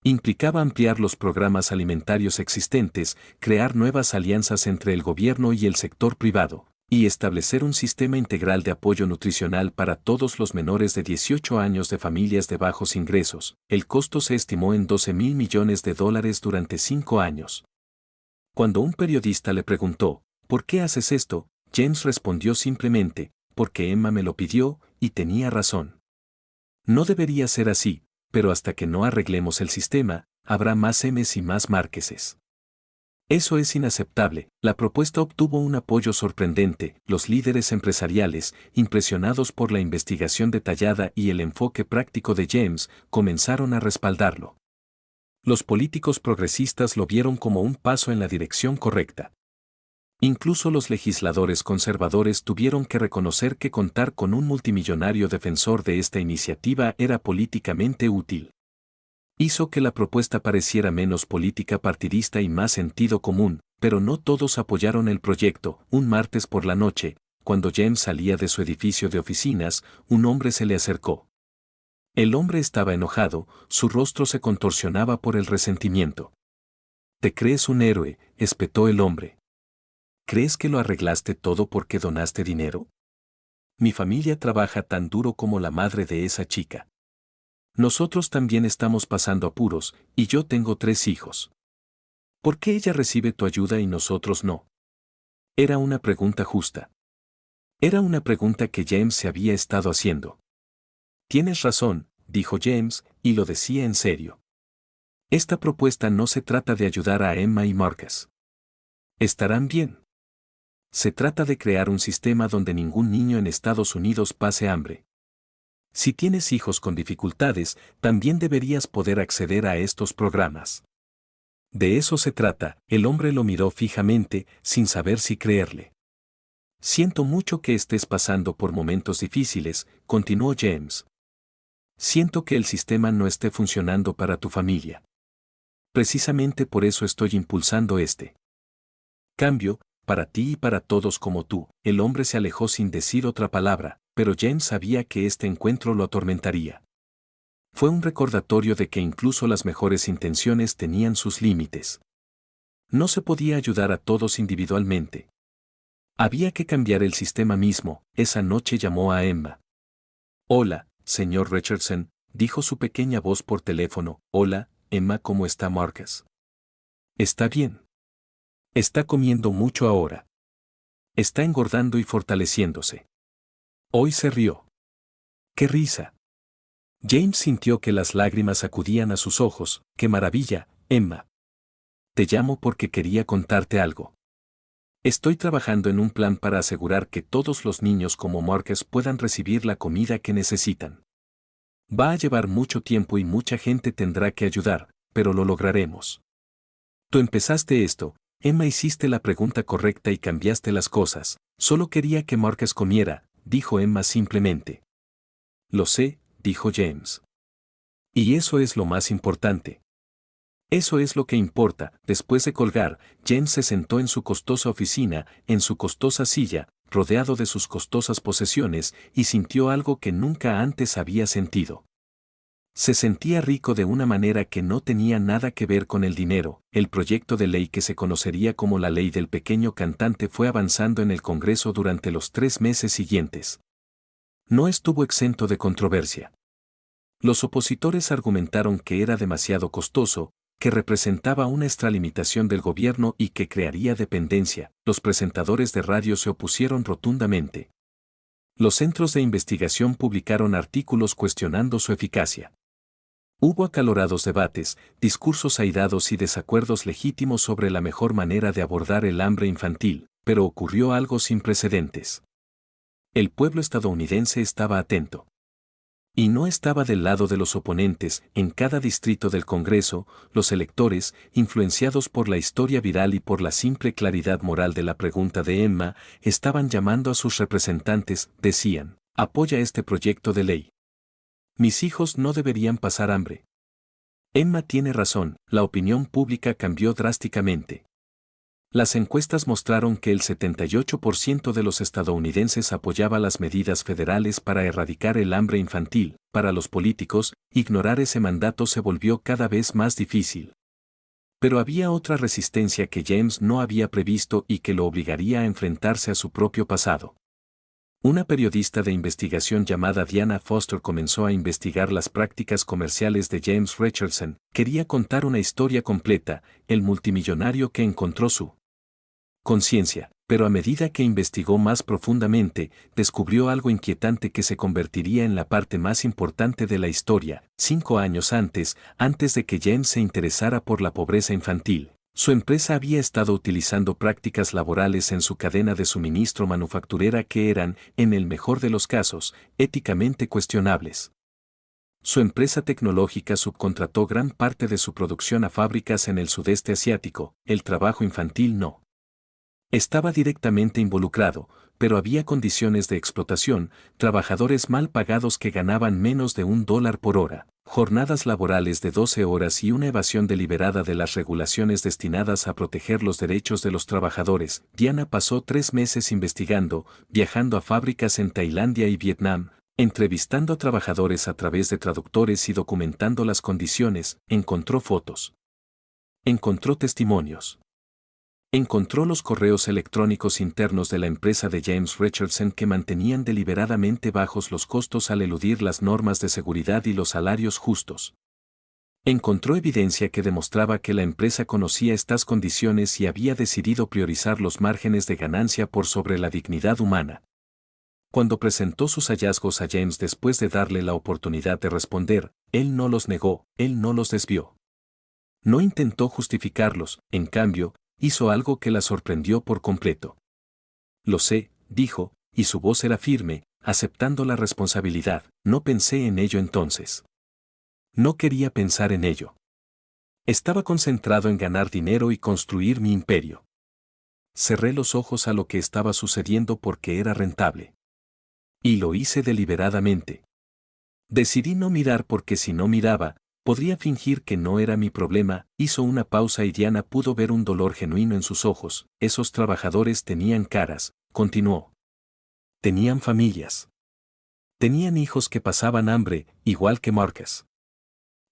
Implicaba ampliar los programas alimentarios existentes, crear nuevas alianzas entre el gobierno y el sector privado, y establecer un sistema integral de apoyo nutricional para todos los menores de 18 años de familias de bajos ingresos. El costo se estimó en $12,000 millones durante 5 años. Cuando un periodista le preguntó, ¿por qué haces esto?, James respondió simplemente, porque Emma me lo pidió, y tenía razón. No debería ser así, pero hasta que no arreglemos el sistema, habrá más M's y más Márquezes. Eso es inaceptable. La propuesta obtuvo un apoyo sorprendente. Los líderes empresariales, impresionados por la investigación detallada y el enfoque práctico de James, comenzaron a respaldarlo. Los políticos progresistas lo vieron como un paso en la dirección correcta. Incluso los legisladores conservadores tuvieron que reconocer que contar con un multimillonario defensor de esta iniciativa era políticamente útil. Hizo que la propuesta pareciera menos política partidista y más sentido común, pero no todos apoyaron el proyecto. Un martes por la noche, cuando James salía de su edificio de oficinas, un hombre se le acercó. El hombre estaba enojado, su rostro se contorsionaba por el resentimiento. «¿Te crees un héroe?», espetó el hombre. «¿Crees que lo arreglaste todo porque donaste dinero? Mi familia trabaja tan duro como la madre de esa chica. Nosotros también estamos pasando apuros, y yo tengo 3 hijos. ¿Por qué ella recibe tu ayuda y nosotros no?». Era una pregunta justa. Era una pregunta que James se había estado haciendo. «Tienes razón», dijo James, y lo decía en serio. Esta propuesta no se trata de ayudar a Emma y Marcus. Estarán bien. Se trata de crear un sistema donde ningún niño en Estados Unidos pase hambre. Si tienes hijos con dificultades, también deberías poder acceder a estos programas. De eso se trata. El hombre lo miró fijamente, sin saber si creerle. «Siento mucho que estés pasando por momentos difíciles», continuó James. «Siento que el sistema no esté funcionando para tu familia. Precisamente por eso estoy impulsando este cambio, para ti y para todos como tú». El hombre se alejó sin decir otra palabra, pero James sabía que este encuentro lo atormentaría. Fue un recordatorio de que incluso las mejores intenciones tenían sus límites. No se podía ayudar a todos individualmente. Había que cambiar el sistema mismo. Esa noche llamó a Emma. «Hola, señor Richardson», dijo su pequeña voz por teléfono. «Hola, Emma, ¿cómo está Marcus?». «Está bien. Está comiendo mucho ahora. Está engordando y fortaleciéndose». Hoy se rió. ¡Qué risa! James sintió que las lágrimas acudían a sus ojos. «¡Qué maravilla, Emma! Te llamo porque quería contarte algo. Estoy trabajando en un plan para asegurar que todos los niños como Marcus puedan recibir la comida que necesitan. Va a llevar mucho tiempo y mucha gente tendrá que ayudar, pero lo lograremos. Tú empezaste esto, Emma, hiciste la pregunta correcta y cambiaste las cosas. Solo quería que Marcus comiera», dijo Emma simplemente. «Lo sé», dijo James. «Y eso es lo más importante. Eso es lo que importa». Después de colgar, James se sentó en su costosa oficina, en su costosa silla, rodeado de sus costosas posesiones, y sintió algo que nunca antes había sentido. Se sentía rico de una manera que no tenía nada que ver con el dinero. El proyecto de ley que se conocería como la ley del pequeño cantante fue avanzando en el Congreso durante los 3 meses siguientes. No estuvo exento de controversia. Los opositores argumentaron que era demasiado costoso, que representaba una extralimitación del gobierno y que crearía dependencia. Los presentadores de radio se opusieron rotundamente. Los centros de investigación publicaron artículos cuestionando su eficacia. Hubo acalorados debates, discursos airados y desacuerdos legítimos sobre la mejor manera de abordar el hambre infantil, pero ocurrió algo sin precedentes. El pueblo estadounidense estaba atento. Y no estaba del lado de los oponentes. En cada distrito del Congreso, los electores, influenciados por la historia viral y por la simple claridad moral de la pregunta de Emma, estaban llamando a sus representantes, decían, apoya este proyecto de ley. Mis hijos no deberían pasar hambre. Emma tiene razón, la opinión pública cambió drásticamente. Las encuestas mostraron que el 78% de los estadounidenses apoyaba las medidas federales para erradicar el hambre infantil. Para los políticos, ignorar ese mandato se volvió cada vez más difícil. Pero había otra resistencia que James no había previsto y que lo obligaría a enfrentarse a su propio pasado. Una periodista de investigación llamada Diana Foster comenzó a investigar las prácticas comerciales de James Richardson. Quería contar una historia completa, el multimillonario que encontró su conciencia, pero a medida que investigó más profundamente, descubrió algo inquietante que se convertiría en la parte más importante de la historia. 5 años antes de que James se interesara por la pobreza infantil, su empresa había estado utilizando prácticas laborales en su cadena de suministro manufacturera que eran, en el mejor de los casos, éticamente cuestionables. Su empresa tecnológica subcontrató gran parte de su producción a fábricas en el sudeste asiático. El trabajo infantil no estaba directamente involucrado, pero había condiciones de explotación, trabajadores mal pagados que ganaban menos de $1 por hora, jornadas laborales de 12 horas y una evasión deliberada de las regulaciones destinadas a proteger los derechos de los trabajadores. Diana pasó 3 meses investigando, viajando a fábricas en Tailandia y Vietnam, entrevistando a trabajadores a través de traductores y documentando las condiciones. Encontró fotos. Encontró testimonios. Encontró los correos electrónicos internos de la empresa de James Richardson que mantenían deliberadamente bajos los costos al eludir las normas de seguridad y los salarios justos. Encontró evidencia que demostraba que la empresa conocía estas condiciones y había decidido priorizar los márgenes de ganancia por sobre la dignidad humana. Cuando presentó sus hallazgos a James después de darle la oportunidad de responder, él no los negó, él no los desvió. No intentó justificarlos, en cambio, hizo algo que la sorprendió por completo. Lo sé, dijo, y su voz era firme, aceptando la responsabilidad. No pensé en ello entonces. No quería pensar en ello. Estaba concentrado en ganar dinero y construir mi imperio. Cerré los ojos a lo que estaba sucediendo porque era rentable. Y lo hice deliberadamente. Decidí no mirar porque si no miraba, podría fingir que no era mi problema. Hizo una pausa y Diana pudo ver un dolor genuino en sus ojos. Esos trabajadores tenían caras, continuó. Tenían familias. Tenían hijos que pasaban hambre, igual que Marcus.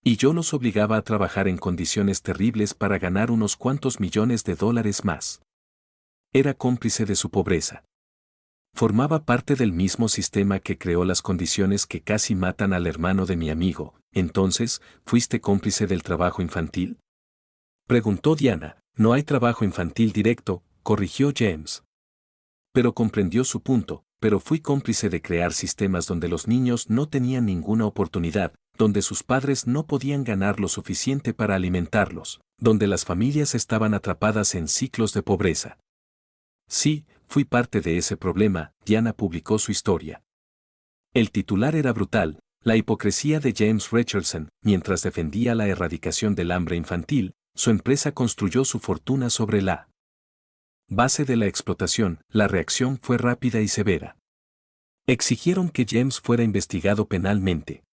Y yo los obligaba a trabajar en condiciones terribles para ganar unos cuantos millones de dólares más. Era cómplice de su pobreza. Formaba parte del mismo sistema que creó las condiciones que casi matan al hermano de mi amigo. Entonces, ¿fuiste cómplice del trabajo infantil? Preguntó Diana. No hay trabajo infantil directo, corrigió James. Pero comprendió su punto. Pero fui cómplice de crear sistemas donde los niños no tenían ninguna oportunidad, donde sus padres no podían ganar lo suficiente para alimentarlos, donde las familias estaban atrapadas en ciclos de pobreza. Sí, fui parte de ese problema. Diana publicó su historia. El titular era brutal, la hipocresía de James Richardson. Mientras defendía la erradicación del hambre infantil, su empresa construyó su fortuna sobre la base de la explotación. La reacción fue rápida y severa. Exigieron que James fuera investigado penalmente.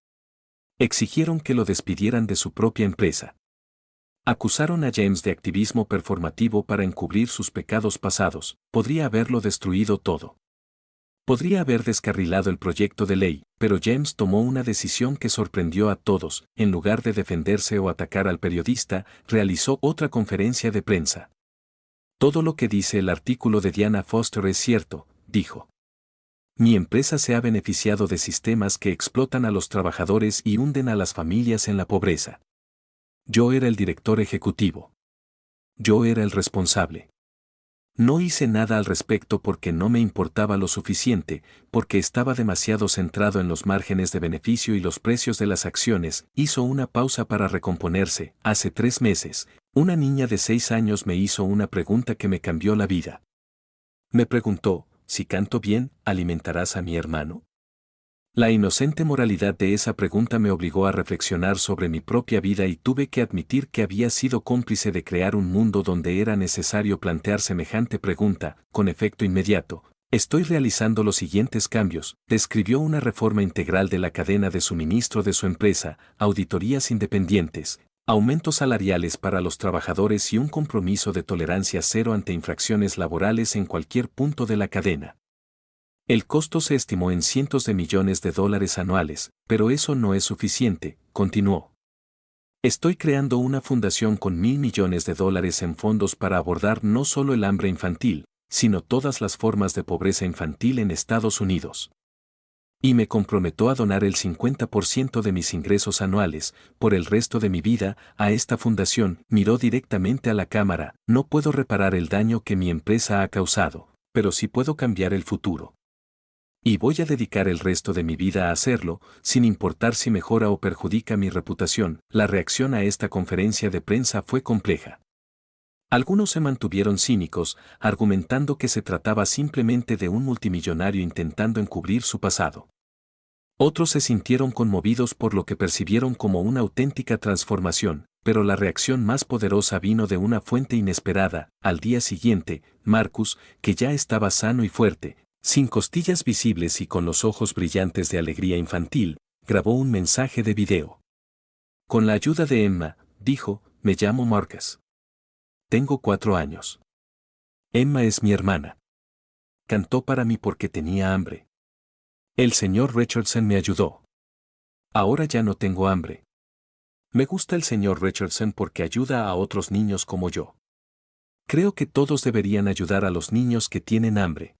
Exigieron que lo despidieran de su propia empresa. Acusaron a James de activismo performativo para encubrir sus pecados pasados. Podría haberlo destruido todo. Podría haber descarrilado el proyecto de ley, pero James tomó una decisión que sorprendió a todos. En lugar de defenderse o atacar al periodista, realizó otra conferencia de prensa. Todo lo que dice el artículo de Diana Foster es cierto, dijo. Mi empresa se ha beneficiado de sistemas que explotan a los trabajadores y hunden a las familias en la pobreza. Yo era el director ejecutivo. Yo era el responsable. No hice nada al respecto porque no me importaba lo suficiente, porque estaba demasiado centrado en los márgenes de beneficio y los precios de las acciones. Hizo una pausa para recomponerse. Hace 3 meses, una niña de 6 años me hizo una pregunta que me cambió la vida. Me preguntó, si canto bien, ¿alimentarás a mi hermano? La inocente moralidad de esa pregunta me obligó a reflexionar sobre mi propia vida y tuve que admitir que había sido cómplice de crear un mundo donde era necesario plantear semejante pregunta, con efecto inmediato. Estoy realizando los siguientes cambios, describió una reforma integral de la cadena de suministro de su empresa, auditorías independientes, aumentos salariales para los trabajadores y un compromiso de tolerancia cero ante infracciones laborales en cualquier punto de la cadena. El costo se estimó en cientos de millones de dólares anuales, pero eso no es suficiente, continuó. Estoy creando una fundación con $1.000 millones en fondos para abordar no solo el hambre infantil, sino todas las formas de pobreza infantil en Estados Unidos. Y me comprometo a donar el 50% de mis ingresos anuales, por el resto de mi vida, a esta fundación. Miró directamente a la cámara. No puedo reparar el daño que mi empresa ha causado, pero sí puedo cambiar el futuro. Y voy a dedicar el resto de mi vida a hacerlo, sin importar si mejora o perjudica mi reputación. La reacción a esta conferencia de prensa fue compleja. Algunos se mantuvieron cínicos, argumentando que se trataba simplemente de un multimillonario intentando encubrir su pasado. Otros se sintieron conmovidos por lo que percibieron como una auténtica transformación, pero la reacción más poderosa vino de una fuente inesperada. Al día siguiente, Marcus, que ya estaba sano y fuerte, sin costillas visibles y con los ojos brillantes de alegría infantil, grabó un mensaje de video. Con la ayuda de Emma, dijo, me llamo Marcus. Tengo 4 años. Emma es mi hermana. Cantó para mí porque tenía hambre. El señor Richardson me ayudó. Ahora ya no tengo hambre. Me gusta el señor Richardson porque ayuda a otros niños como yo. Creo que todos deberían ayudar a los niños que tienen hambre.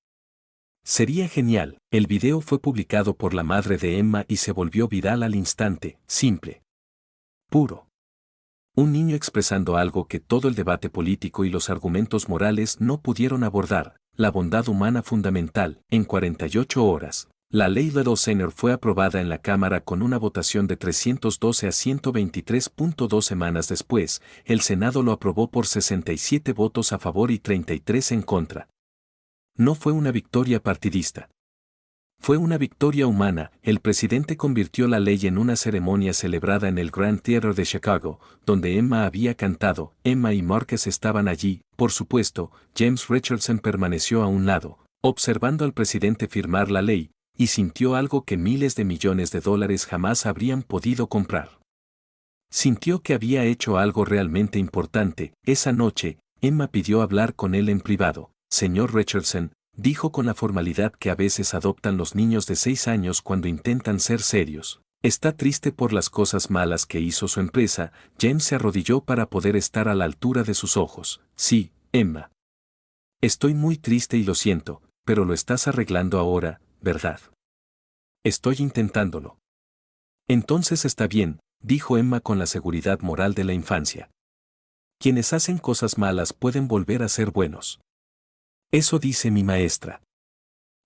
Sería genial. El video fue publicado por la madre de Emma y se volvió viral al instante, simple. Puro. Un niño expresando algo que todo el debate político y los argumentos morales no pudieron abordar, la bondad humana fundamental. En 48 horas, la ley Little Senior fue aprobada en la Cámara con una votación de 312 a 123. 2 semanas después, el Senado lo aprobó por 67 votos a favor y 33 en contra. No fue una victoria partidista. Fue una victoria humana. El presidente convirtió la ley en una ceremonia celebrada en el Grand Theatre de Chicago, donde Emma había cantado. Emma y Marcus estaban allí. Por supuesto, James Richardson permaneció a un lado, observando al presidente firmar la ley, y sintió algo que miles de millones de dólares jamás habrían podido comprar. Sintió que había hecho algo realmente importante. Esa noche, Emma pidió hablar con él en privado. Señor Richardson, dijo con la formalidad que a veces adoptan los niños de 6 años cuando intentan ser serios. Está triste por las cosas malas que hizo su empresa. James se arrodilló para poder estar a la altura de sus ojos. Sí, Emma. Estoy muy triste y lo siento, pero lo estás arreglando ahora, ¿verdad? Estoy intentándolo. Entonces está bien, dijo Emma con la seguridad moral de la infancia. Quienes hacen cosas malas pueden volver a ser buenos. Eso dice mi maestra.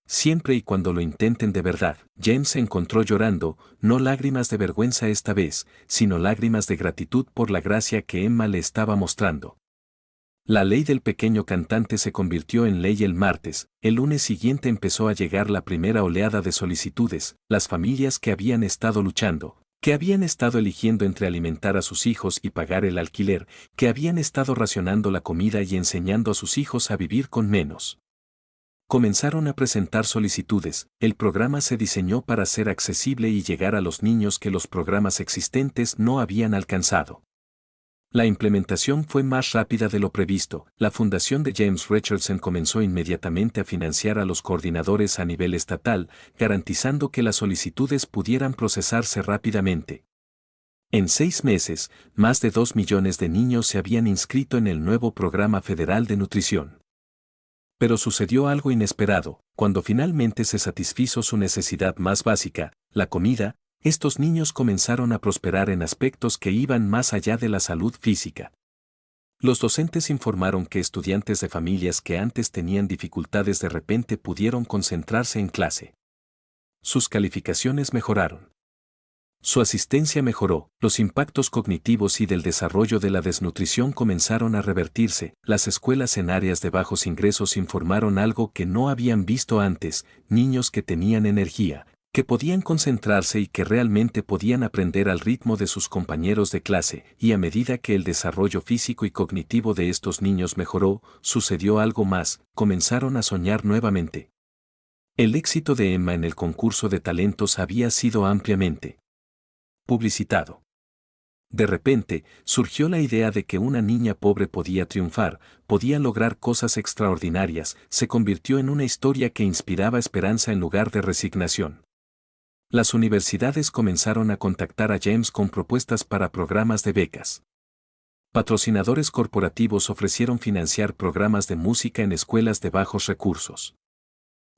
Siempre y cuando lo intenten de verdad. James se encontró llorando, no lágrimas de vergüenza esta vez, sino lágrimas de gratitud por la gracia que Emma le estaba mostrando. La ley del pequeño cantante se convirtió en ley el martes. El lunes siguiente empezó a llegar la primera oleada de solicitudes. Las familias que habían estado luchando, que habían estado eligiendo entre alimentar a sus hijos y pagar el alquiler, que habían estado racionando la comida y enseñando a sus hijos a vivir con menos. Comenzaron a presentar solicitudes. El programa se diseñó para ser accesible y llegar a los niños que los programas existentes no habían alcanzado. La implementación fue más rápida de lo previsto. La fundación de James Richardson comenzó inmediatamente a financiar a los coordinadores a nivel estatal, garantizando que las solicitudes pudieran procesarse rápidamente. En 6 meses, más de 2 millones de niños se habían inscrito en el nuevo programa federal de nutrición. Pero sucedió algo inesperado. Cuando finalmente se satisfizo su necesidad más básica, la comida, estos niños comenzaron a prosperar en aspectos que iban más allá de la salud física. Los docentes informaron que estudiantes de familias que antes tenían dificultades de repente pudieron concentrarse en clase. Sus calificaciones mejoraron. Su asistencia mejoró, los impactos cognitivos y del desarrollo de la desnutrición comenzaron a revertirse. Las escuelas en áreas de bajos ingresos informaron algo que no habían visto antes: niños que tenían energía, que podían concentrarse y que realmente podían aprender al ritmo de sus compañeros de clase, y a medida que el desarrollo físico y cognitivo de estos niños mejoró, sucedió algo más: comenzaron a soñar nuevamente. El éxito de Emma en el concurso de talentos había sido ampliamente publicitado. De repente, surgió la idea de que una niña pobre podía triunfar, podía lograr cosas extraordinarias. Se convirtió en una historia que inspiraba esperanza en lugar de resignación. Las universidades comenzaron a contactar a James con propuestas para programas de becas. Patrocinadores corporativos ofrecieron financiar programas de música en escuelas de bajos recursos.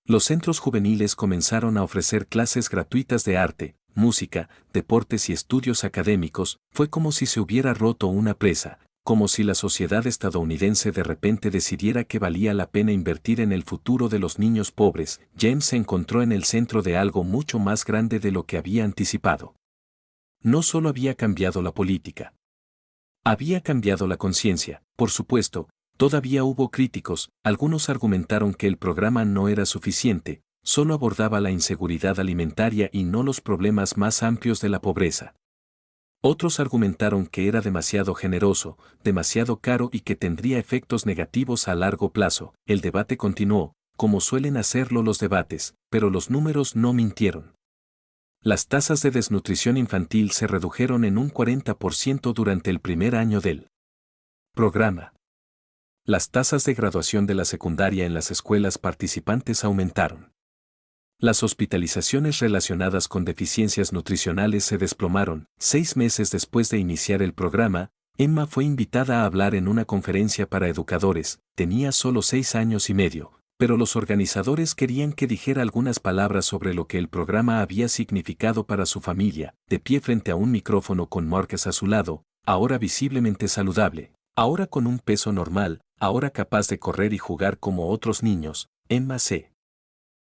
Los centros juveniles comenzaron a ofrecer clases gratuitas de arte, música, deportes y estudios académicos. Fue como si se hubiera roto una presa, como si la sociedad estadounidense de repente decidiera que valía la pena invertir en el futuro de los niños pobres. James se encontró en el centro de algo mucho más grande de lo que había anticipado. No solo había cambiado la política. Había cambiado la conciencia. Por supuesto, todavía hubo críticos. Algunos argumentaron que el programa no era suficiente, solo abordaba la inseguridad alimentaria y no los problemas más amplios de la pobreza. Otros argumentaron que era demasiado generoso, demasiado caro y que tendría efectos negativos a largo plazo. El debate continuó, como suelen hacerlo los debates, pero los números no mintieron. Las tasas de desnutrición infantil se redujeron en un 40% durante el primer año del programa. Las tasas de graduación de la secundaria en las escuelas participantes aumentaron. Las hospitalizaciones relacionadas con deficiencias nutricionales se desplomaron. 6 meses después de iniciar el programa, Emma fue invitada a hablar en una conferencia para educadores. Tenía solo 6 años y medio, pero los organizadores querían que dijera algunas palabras sobre lo que el programa había significado para su familia. De pie frente a un micrófono con Marcus a su lado, ahora visiblemente saludable, ahora con un peso normal, ahora capaz de correr y jugar como otros niños, Emma se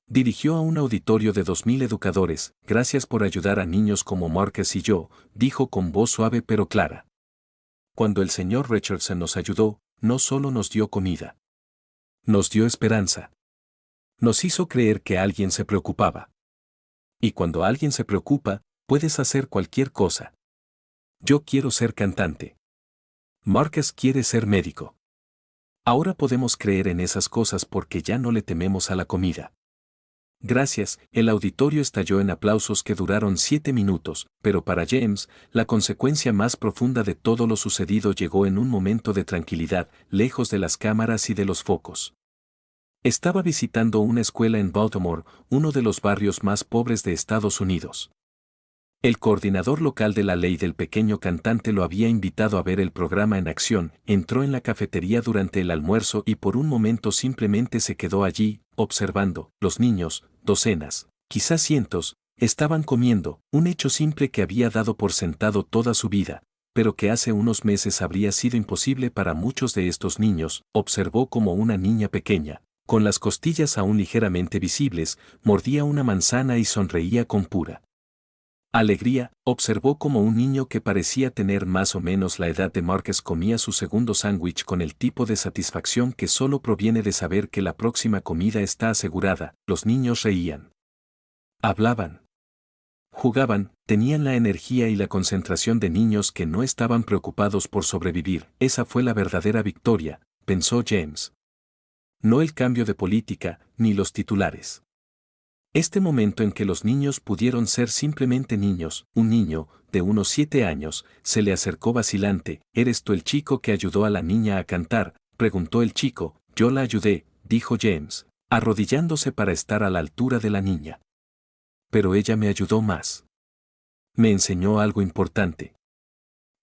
dirigió a un auditorio de 2000 educadores. Gracias por ayudar a niños como Marcus y yo, dijo con voz suave pero clara. Cuando el señor Richardson nos ayudó, no solo nos dio comida. Nos dio esperanza. Nos hizo creer que alguien se preocupaba. Y cuando alguien se preocupa, puedes hacer cualquier cosa. Yo quiero ser cantante. Marcus quiere ser médico. Ahora podemos creer en esas cosas porque ya no le tememos a la comida. Gracias, el auditorio estalló en aplausos que duraron 7 minutos, pero para James, la consecuencia más profunda de todo lo sucedido llegó en un momento de tranquilidad, lejos de las cámaras y de los focos. Estaba visitando una escuela en Baltimore, uno de los barrios más pobres de Estados Unidos. El coordinador local de la ley del pequeño cantante lo había invitado a ver el programa en acción. Entró en la cafetería durante el almuerzo y por un momento simplemente se quedó allí, observando. Los niños, docenas, quizás cientos, estaban comiendo, un hecho simple que había dado por sentado toda su vida, pero que hace unos meses habría sido imposible para muchos de estos niños. Observó como una niña pequeña, con las costillas aún ligeramente visibles, mordía una manzana y sonreía con pura alegría. Observó como un niño que parecía tener más o menos la edad de Marcus comía su segundo sándwich con el tipo de satisfacción que solo proviene de saber que la próxima comida está asegurada. Los niños reían. Hablaban. Jugaban, tenían la energía y la concentración de niños que no estaban preocupados por sobrevivir. Esa fue la verdadera victoria, pensó James. No el cambio de política, ni los titulares. Este momento en que los niños pudieron ser simplemente niños. Un niño, de unos 7 años, se le acercó vacilante. ¿Eres tú el chico que ayudó a la niña a cantar?, preguntó el chico. Yo la ayudé, dijo James, arrodillándose para estar a la altura de la niña. Pero ella me ayudó más. Me enseñó algo importante.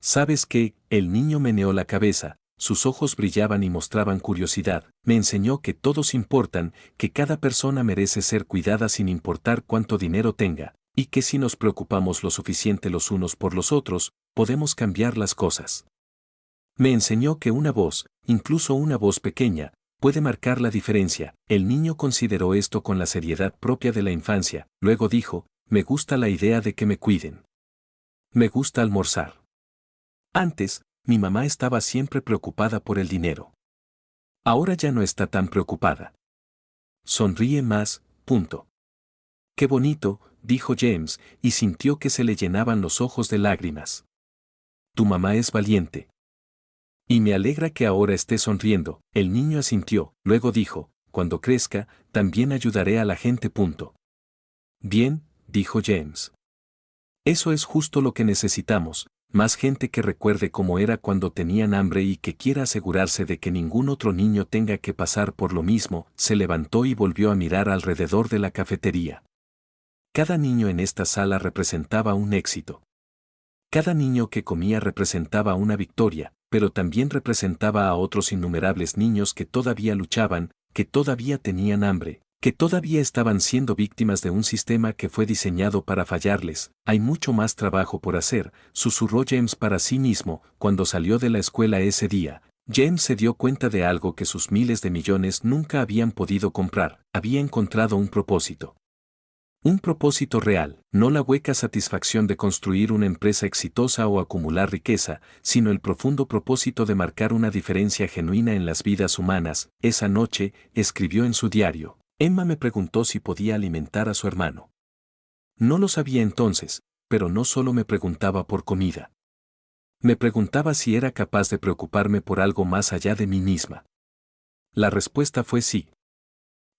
¿Sabes qué? El niño meneó la cabeza. Sus ojos brillaban y mostraban curiosidad. Me enseñó que todos importan, que cada persona merece ser cuidada sin importar cuánto dinero tenga, y que si nos preocupamos lo suficiente los unos por los otros, podemos cambiar las cosas. Me enseñó que una voz, incluso una voz pequeña, puede marcar la diferencia. El niño consideró esto con la seriedad propia de la infancia. Luego dijo, me gusta la idea de que me cuiden. Me gusta almorzar. Antes, mi mamá estaba siempre preocupada por el dinero. Ahora ya no está tan preocupada. Sonríe más, punto. Qué bonito, dijo James, y sintió que se le llenaban los ojos de lágrimas. Tu mamá es valiente. Y me alegra que ahora esté sonriendo. El niño asintió, luego dijo, cuando crezca, también ayudaré a la gente. Punto. Bien, dijo James. Eso es justo lo que necesitamos, más gente que recuerde cómo era cuando tenían hambre y que quiera asegurarse de que ningún otro niño tenga que pasar por lo mismo. Se levantó y volvió a mirar alrededor de la cafetería. Cada niño en esta sala representaba un éxito. Cada niño que comía representaba una victoria, pero también representaba a otros innumerables niños que todavía luchaban, que todavía tenían hambre, que todavía estaban siendo víctimas de un sistema que fue diseñado para fallarles. Hay mucho más trabajo por hacer, susurró James para sí mismo. Cuando salió de la escuela ese día, James se dio cuenta de algo que sus miles de millones nunca habían podido comprar. Había encontrado un propósito. Un propósito real, no la hueca satisfacción de construir una empresa exitosa o acumular riqueza, sino el profundo propósito de marcar una diferencia genuina en las vidas humanas. Esa noche, escribió en su diario, Emma me preguntó si podía alimentar a su hermano. No lo sabía entonces, pero no solo me preguntaba por comida. Me preguntaba si era capaz de preocuparme por algo más allá de mí misma. La respuesta fue sí.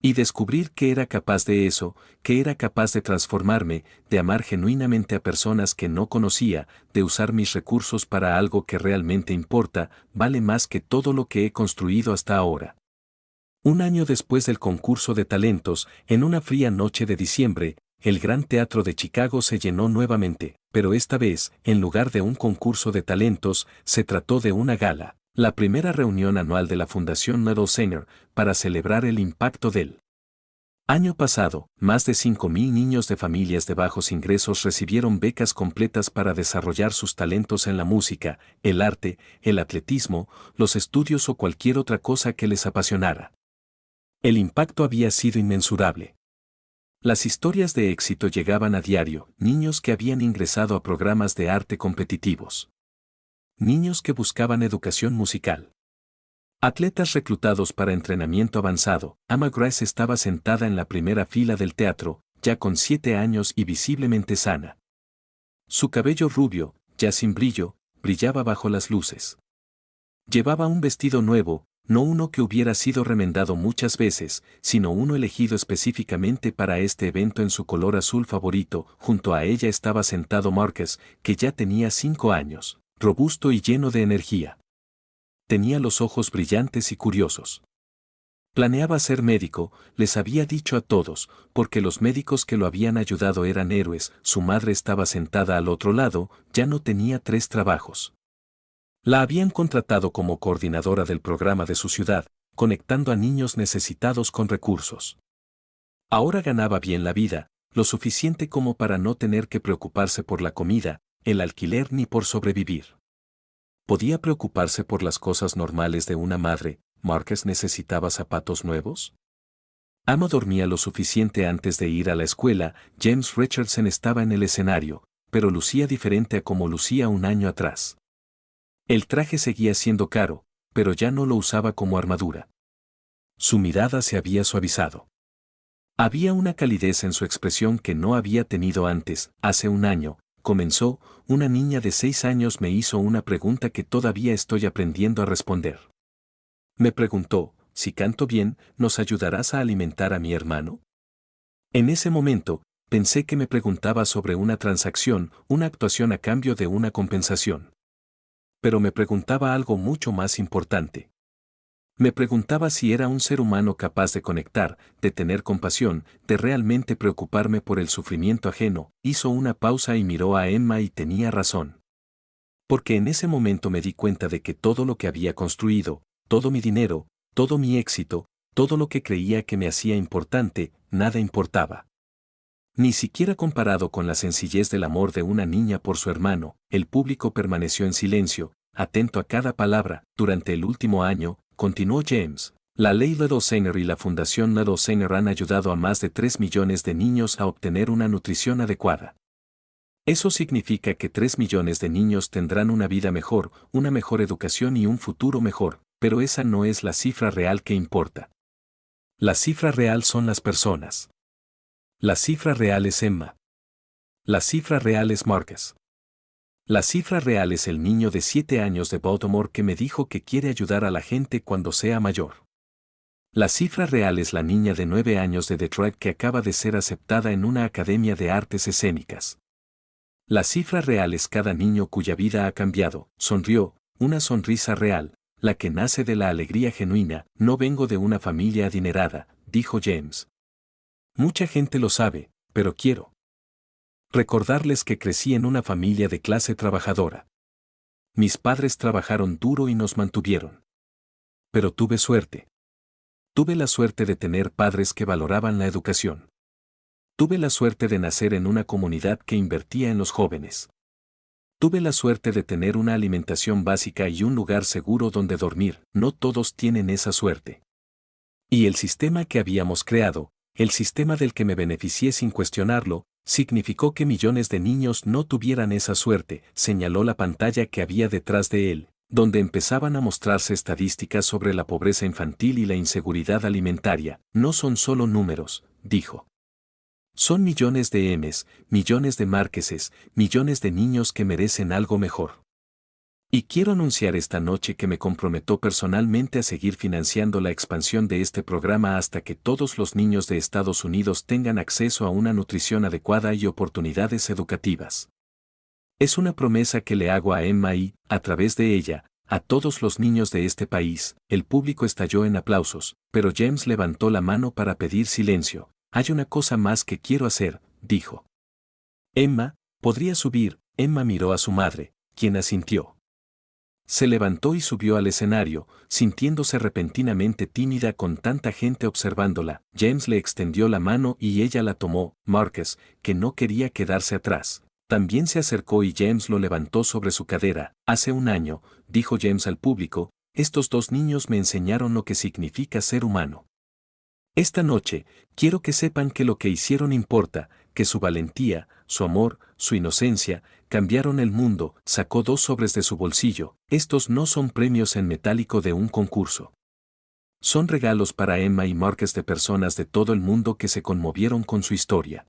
Y descubrir que era capaz de eso, que era capaz de transformarme, de amar genuinamente a personas que no conocía, de usar mis recursos para algo que realmente importa, vale más que todo lo que he construido hasta ahora. Un año después del concurso de talentos, en una fría noche de diciembre, el Gran Teatro de Chicago se llenó nuevamente, pero esta vez, en lugar de un concurso de talentos, se trató de una gala. La primera reunión anual de la Fundación Medal Center, para celebrar el impacto del año pasado. Más de 5.000 niños de familias de bajos ingresos recibieron becas completas para desarrollar sus talentos en la música, el arte, el atletismo, los estudios o cualquier otra cosa que les apasionara. El impacto había sido inmensurable. Las historias de éxito llegaban a diario, niños que habían ingresado a programas de arte competitivos. Niños que buscaban educación musical. Atletas reclutados para entrenamiento avanzado. Ama Grace estaba sentada en la primera fila del teatro, ya con 7 años y visiblemente sana. Su cabello rubio, ya sin brillo, brillaba bajo las luces. Llevaba un vestido nuevo, no uno que hubiera sido remendado muchas veces, sino uno elegido específicamente para este evento en su color azul favorito. Junto a ella estaba sentado Marcus, que ya tenía 5 años. Robusto y lleno de energía. Tenía los ojos brillantes y curiosos. Planeaba ser médico, les había dicho a todos, porque los médicos que lo habían ayudado eran héroes. Su madre estaba sentada al otro lado, ya no tenía 3 trabajos. La habían contratado como coordinadora del programa de su ciudad, conectando a niños necesitados con recursos. Ahora ganaba bien la vida, lo suficiente como para no tener que preocuparse por la comida, el alquiler ni por sobrevivir. ¿Podía preocuparse por las cosas normales de una madre? ¿Marcus necesitaba zapatos nuevos? Ama dormía lo suficiente antes de ir a la escuela. James Richardson estaba en el escenario, pero lucía diferente a como lucía un año atrás. El traje seguía siendo caro, pero ya no lo usaba como armadura. Su mirada se había suavizado. Había una calidez en su expresión que no había tenido antes. Hace un año, comenzó, una niña de 6 años me hizo una pregunta que todavía estoy aprendiendo a responder. Me preguntó, si canto bien, ¿nos ayudarás a alimentar a mi hermano? En ese momento, pensé que me preguntaba sobre una transacción, una actuación a cambio de una compensación. Pero me preguntaba algo mucho más importante. Me preguntaba si era un ser humano capaz de conectar, de tener compasión, de realmente preocuparme por el sufrimiento ajeno. Hizo una pausa y miró a Emma y tenía razón. Porque en ese momento me di cuenta de que todo lo que había construido, todo mi dinero, todo mi éxito, todo lo que creía que me hacía importante, nada importaba. Ni siquiera comparado con la sencillez del amor de una niña por su hermano. El público permaneció en silencio, atento a cada palabra. Durante el último año, continuó James, la ley Little Sanger y la Fundación Little Sanger han ayudado a más de 3 millones de niños a obtener una nutrición adecuada. Eso significa que 3 millones de niños tendrán una vida mejor, una mejor educación y un futuro mejor, pero esa no es la cifra real que importa. La cifra real son las personas. La cifra real es Emma. La cifra real es Marcus. La cifra real es el niño de 7 años de Baltimore que me dijo que quiere ayudar a la gente cuando sea mayor. La cifra real es la niña de 9 años de Detroit que acaba de ser aceptada en una academia de artes escénicas. La cifra real es cada niño cuya vida ha cambiado, sonrió, una sonrisa real, la que nace de la alegría genuina. No vengo de una familia adinerada, dijo James. Mucha gente lo sabe, pero quiero recordarles que crecí en una familia de clase trabajadora. Mis padres trabajaron duro y nos mantuvieron. Pero tuve suerte. Tuve la suerte de tener padres que valoraban la educación. Tuve la suerte de nacer en una comunidad que invertía en los jóvenes. Tuve la suerte de tener una alimentación básica y un lugar seguro donde dormir. No todos tienen esa suerte. Y el sistema que habíamos creado, el sistema del que me beneficié sin cuestionarlo, significó que millones de niños no tuvieran esa suerte. Señaló la pantalla que había detrás de él, donde empezaban a mostrarse estadísticas sobre la pobreza infantil y la inseguridad alimentaria. No son solo números, dijo. Son millones de M's, millones de Márquezes, millones de niños que merecen algo mejor. Y quiero anunciar esta noche que me comprometo personalmente a seguir financiando la expansión de este programa hasta que todos los niños de Estados Unidos tengan acceso a una nutrición adecuada y oportunidades educativas. Es una promesa que le hago a Emma y, a través de ella, a todos los niños de este país. El público estalló en aplausos, pero James levantó la mano para pedir silencio. Hay una cosa más que quiero hacer, dijo. Emma, ¿podría subir? Emma miró a su madre, quien asintió. Se levantó y subió al escenario, sintiéndose repentinamente tímida con tanta gente observándola. James le extendió la mano y ella la tomó. Marcus, que no quería quedarse atrás, también se acercó y James lo levantó sobre su cadera. Hace un año, dijo James al público, estos dos niños me enseñaron lo que significa ser humano. Esta noche, quiero que sepan que lo que hicieron importa, que su valentía, su amor, su inocencia, cambiaron el mundo. Sacó 2 sobres de su bolsillo. Estos no son premios en metálico de un concurso. Son regalos para Emma y Marcus de personas de todo el mundo que se conmovieron con su historia.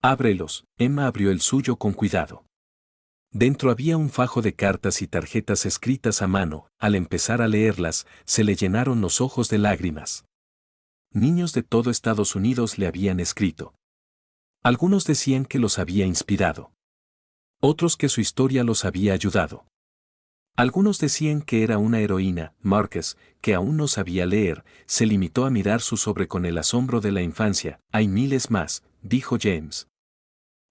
Ábrelos. Emma abrió el suyo con cuidado. Dentro había un fajo de cartas y tarjetas escritas a mano. Al empezar a leerlas, se le llenaron los ojos de lágrimas. Niños de todo Estados Unidos le habían escrito. Algunos decían que los había inspirado. Otros que su historia los había ayudado. Algunos decían que era una heroína. Marcus, que aún no sabía leer, se limitó a mirar su sobre con el asombro de la infancia. Hay miles más, dijo James.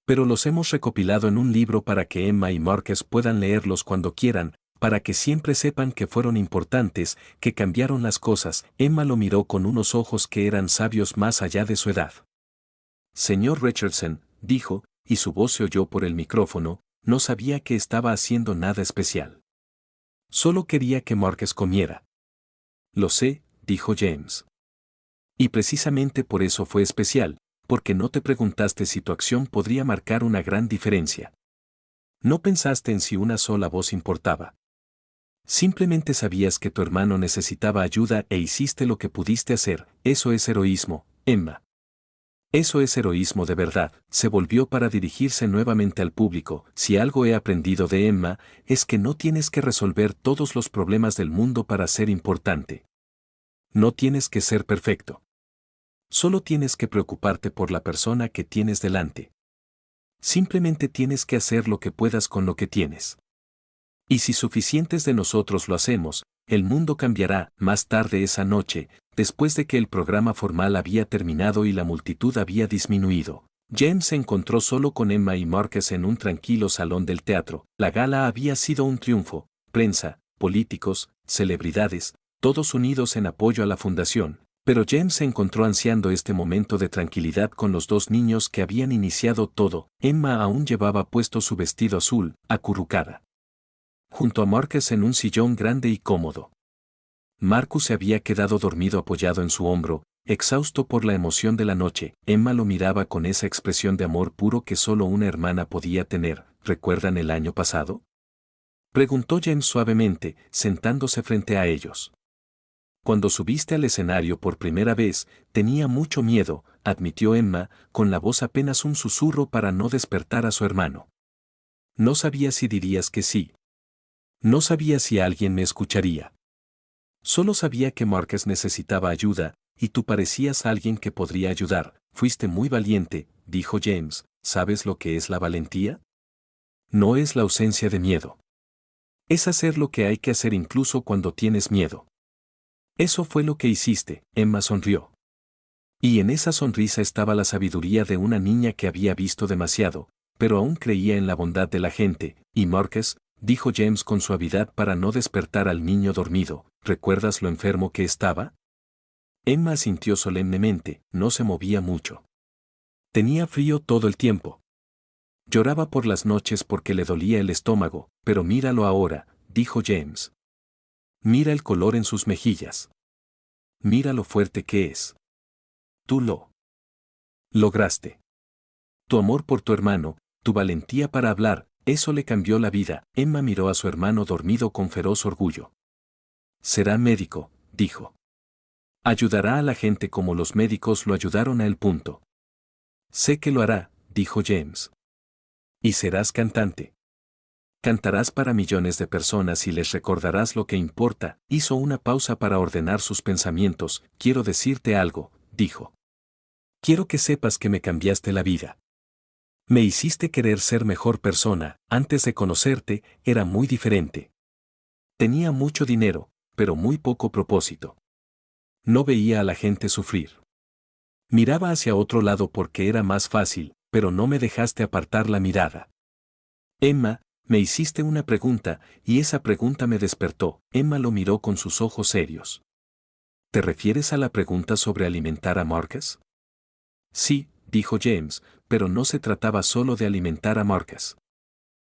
Pero los hemos recopilado en un libro para que Emma y Marcus puedan leerlos cuando quieran, para que siempre sepan que fueron importantes, que cambiaron las cosas. Emma lo miró con unos ojos que eran sabios más allá de su edad. Señor Richardson, dijo, y su voz se oyó por el micrófono, no sabía que estaba haciendo nada especial. Solo quería que Marcus comiera. Lo sé, dijo James. Y precisamente por eso fue especial, porque no te preguntaste si tu acción podría marcar una gran diferencia. No pensaste en si una sola voz importaba. Simplemente sabías que tu hermano necesitaba ayuda e hiciste lo que pudiste hacer. Eso es heroísmo, Emma. Eso es heroísmo de verdad. Se volvió para dirigirse nuevamente al público. Si algo he aprendido de Emma, es que no tienes que resolver todos los problemas del mundo para ser importante. No tienes que ser perfecto. Solo tienes que preocuparte por la persona que tienes delante. Simplemente tienes que hacer lo que puedas con lo que tienes. Y si suficientes de nosotros lo hacemos, el mundo cambiará. Más tarde esa noche, después de que el programa formal había terminado y la multitud había disminuido, James se encontró solo con Emma y Marcus en un tranquilo salón del teatro. La gala había sido un triunfo. Prensa, políticos, celebridades, todos unidos en apoyo a la fundación. Pero James se encontró ansiando este momento de tranquilidad con los dos niños que habían iniciado todo. Emma aún llevaba puesto su vestido azul, acurrucada junto a Marcus en un sillón grande y cómodo. Marcus se había quedado dormido apoyado en su hombro, exhausto por la emoción de la noche. Emma lo miraba con esa expresión de amor puro que solo una hermana podía tener. ¿Recuerdan el año pasado?, preguntó James suavemente, sentándose frente a ellos. Cuando subiste al escenario por primera vez, tenía mucho miedo, admitió Emma, con la voz apenas un susurro para no despertar a su hermano. No sabía si dirías que sí. No sabía si alguien me escucharía. Solo sabía que Marcus necesitaba ayuda, y tú parecías alguien que podría ayudar. Fuiste muy valiente, dijo James. ¿Sabes lo que es la valentía? No es la ausencia de miedo. Es hacer lo que hay que hacer incluso cuando tienes miedo. Eso fue lo que hiciste. Emma sonrió. Y en esa sonrisa estaba la sabiduría de una niña que había visto demasiado, pero aún creía en la bondad de la gente. Y Marcus, dijo James con suavidad para no despertar al niño dormido, ¿recuerdas lo enfermo que estaba? Emma asintió solemnemente, no se movía mucho. Tenía frío todo el tiempo. Lloraba por las noches porque le dolía el estómago, pero míralo ahora, dijo James. Mira el color en sus mejillas. Mira lo fuerte que es. Tú lo lograste. Tu amor por tu hermano, tu valentía para hablar, eso le cambió la vida. Emma miró a su hermano dormido con feroz orgullo. Será médico, dijo. Ayudará a la gente como los médicos lo ayudaron a él. Sé que lo hará, dijo James. Y serás cantante. Cantarás para millones de personas y les recordarás lo que importa. Hizo una pausa para ordenar sus pensamientos. Quiero decirte algo, dijo. Quiero que sepas que me cambiaste la vida. Me hiciste querer ser mejor persona. Antes de conocerte, era muy diferente. Tenía mucho dinero, pero muy poco propósito. No veía a la gente sufrir. Miraba hacia otro lado porque era más fácil, pero no me dejaste apartar la mirada. Emma, me hiciste una pregunta, y esa pregunta me despertó. Emma lo miró con sus ojos serios. ¿Te refieres a la pregunta sobre alimentar a Marcus? Sí, dijo James, pero no se trataba solo de alimentar a Marcus.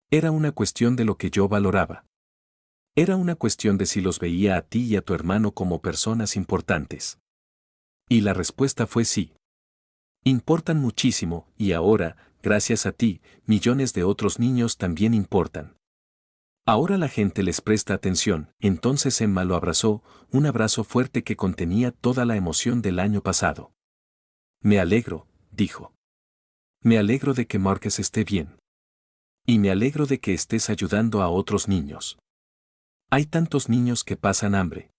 Era una cuestión de lo que yo valoraba. Era una cuestión de si los veía a ti y a tu hermano como personas importantes. Y la respuesta fue sí. Importan muchísimo, y ahora, gracias a ti, millones de otros niños también importan. Ahora la gente les presta atención. Entonces Emma lo abrazó, un abrazo fuerte que contenía toda la emoción del año pasado. Me alegro, dijo. Me alegro de que Marcus esté bien. Y me alegro de que estés ayudando a otros niños. Hay tantos niños que pasan hambre.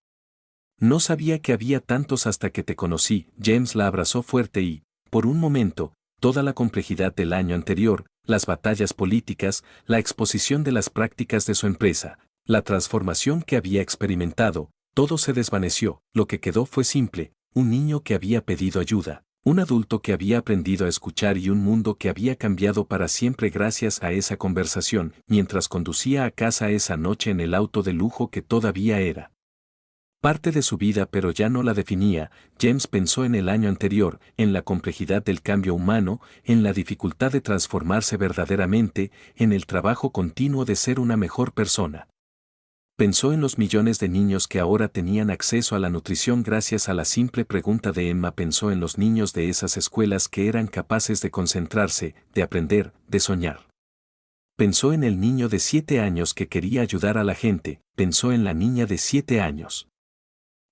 No sabía que había tantos hasta que te conocí. James la abrazó fuerte y, por un momento, toda la complejidad del año anterior, las batallas políticas, la exposición de las prácticas de su empresa, la transformación que había experimentado, todo se desvaneció. Lo que quedó fue simple, un niño que había pedido ayuda, un adulto que había aprendido a escuchar y un mundo que había cambiado para siempre gracias a esa conversación, mientras conducía a casa esa noche en el auto de lujo que todavía era parte de su vida pero ya no la definía. James pensó en el año anterior, en la complejidad del cambio humano, en la dificultad de transformarse verdaderamente, en el trabajo continuo de ser una mejor persona. Pensó en los millones de niños que ahora tenían acceso a la nutrición gracias a la simple pregunta de Emma. Pensó en los niños de esas escuelas que eran capaces de concentrarse, de aprender, de soñar. Pensó en el niño de 7 años que quería ayudar a la gente. Pensó en la niña de 7 años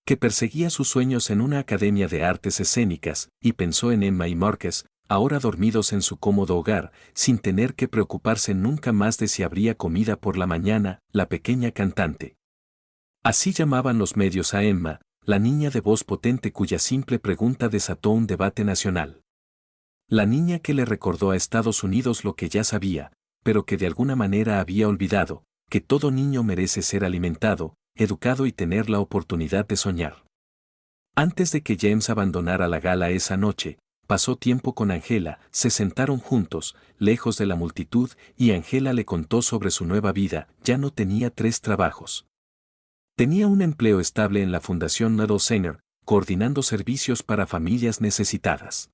que perseguía sus sueños en una academia de artes escénicas, y pensó en Emma y Marcus, ahora dormidos en su cómodo hogar, sin tener que preocuparse nunca más de si habría comida por la mañana. La pequeña cantante. Así llamaban los medios a Emma, la niña de voz potente cuya simple pregunta desató un debate nacional. La niña que le recordó a Estados Unidos lo que ya sabía, pero que de alguna manera había olvidado, que todo niño merece ser alimentado, educado y tener la oportunidad de soñar. Antes de que James abandonara la gala esa noche, pasó tiempo con Angela, se sentaron juntos, lejos de la multitud, y Angela le contó sobre su nueva vida. Ya no tenía 3 trabajos. Tenía un empleo estable en la Fundación Noodle Center, coordinando servicios para familias necesitadas.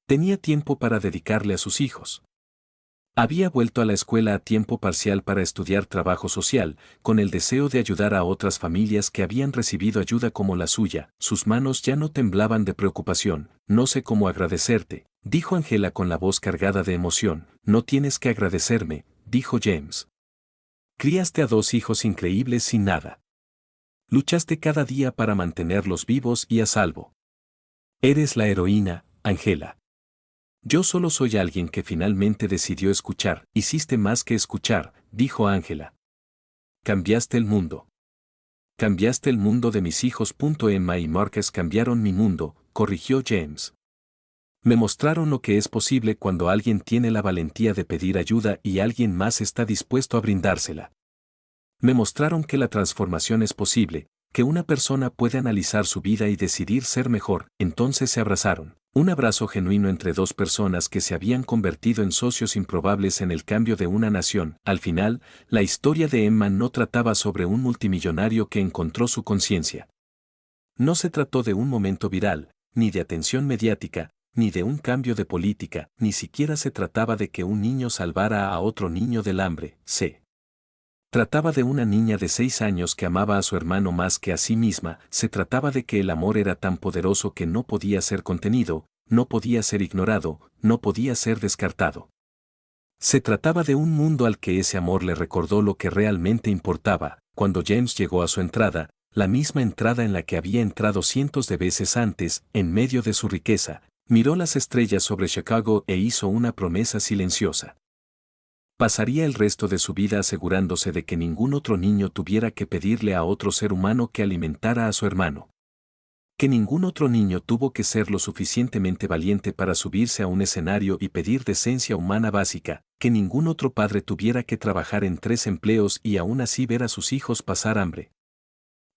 Tenía tiempo para dedicarle a sus hijos. Había vuelto a la escuela a tiempo parcial para estudiar trabajo social, con el deseo de ayudar a otras familias que habían recibido ayuda como la suya. Sus manos ya no temblaban de preocupación. No sé cómo agradecerte, dijo Angela con la voz cargada de emoción. No tienes que agradecerme, dijo James. Criaste a 2 hijos increíbles sin nada. Luchaste cada día para mantenerlos vivos y a salvo. Eres la heroína, Angela. Yo solo soy alguien que finalmente decidió escuchar. Hiciste más que escuchar, dijo Angela. Cambiaste el mundo. Cambiaste el mundo de mis hijos. Emma y Marcus cambiaron mi mundo, corrigió James. Me mostraron lo que es posible cuando alguien tiene la valentía de pedir ayuda y alguien más está dispuesto a brindársela. Me mostraron que la transformación es posible, que una persona puede analizar su vida y decidir ser mejor. Entonces se abrazaron. Un abrazo genuino entre 2 personas que se habían convertido en socios improbables en el cambio de una nación. Al final, la historia de Emma no trataba sobre un multimillonario que encontró su conciencia. No se trató de un momento viral, ni de atención mediática, ni de un cambio de política, ni siquiera se trataba de que un niño salvara a otro niño del hambre. Se trataba de una niña de 6 años que amaba a su hermano más que a sí misma. Se trataba de que el amor era tan poderoso que no podía ser contenido, no podía ser ignorado, no podía ser descartado. Se trataba de un mundo al que ese amor le recordó lo que realmente importaba. Cuando James llegó a su entrada, la misma entrada en la que había entrado cientos de veces antes, en medio de su riqueza, miró las estrellas sobre Chicago e hizo una promesa silenciosa. Pasaría el resto de su vida asegurándose de que ningún otro niño tuviera que pedirle a otro ser humano que alimentara a su hermano. Que ningún otro niño tuvo que ser lo suficientemente valiente para subirse a un escenario y pedir decencia humana básica, que ningún otro padre tuviera que trabajar en 3 empleos y aún así ver a sus hijos pasar hambre.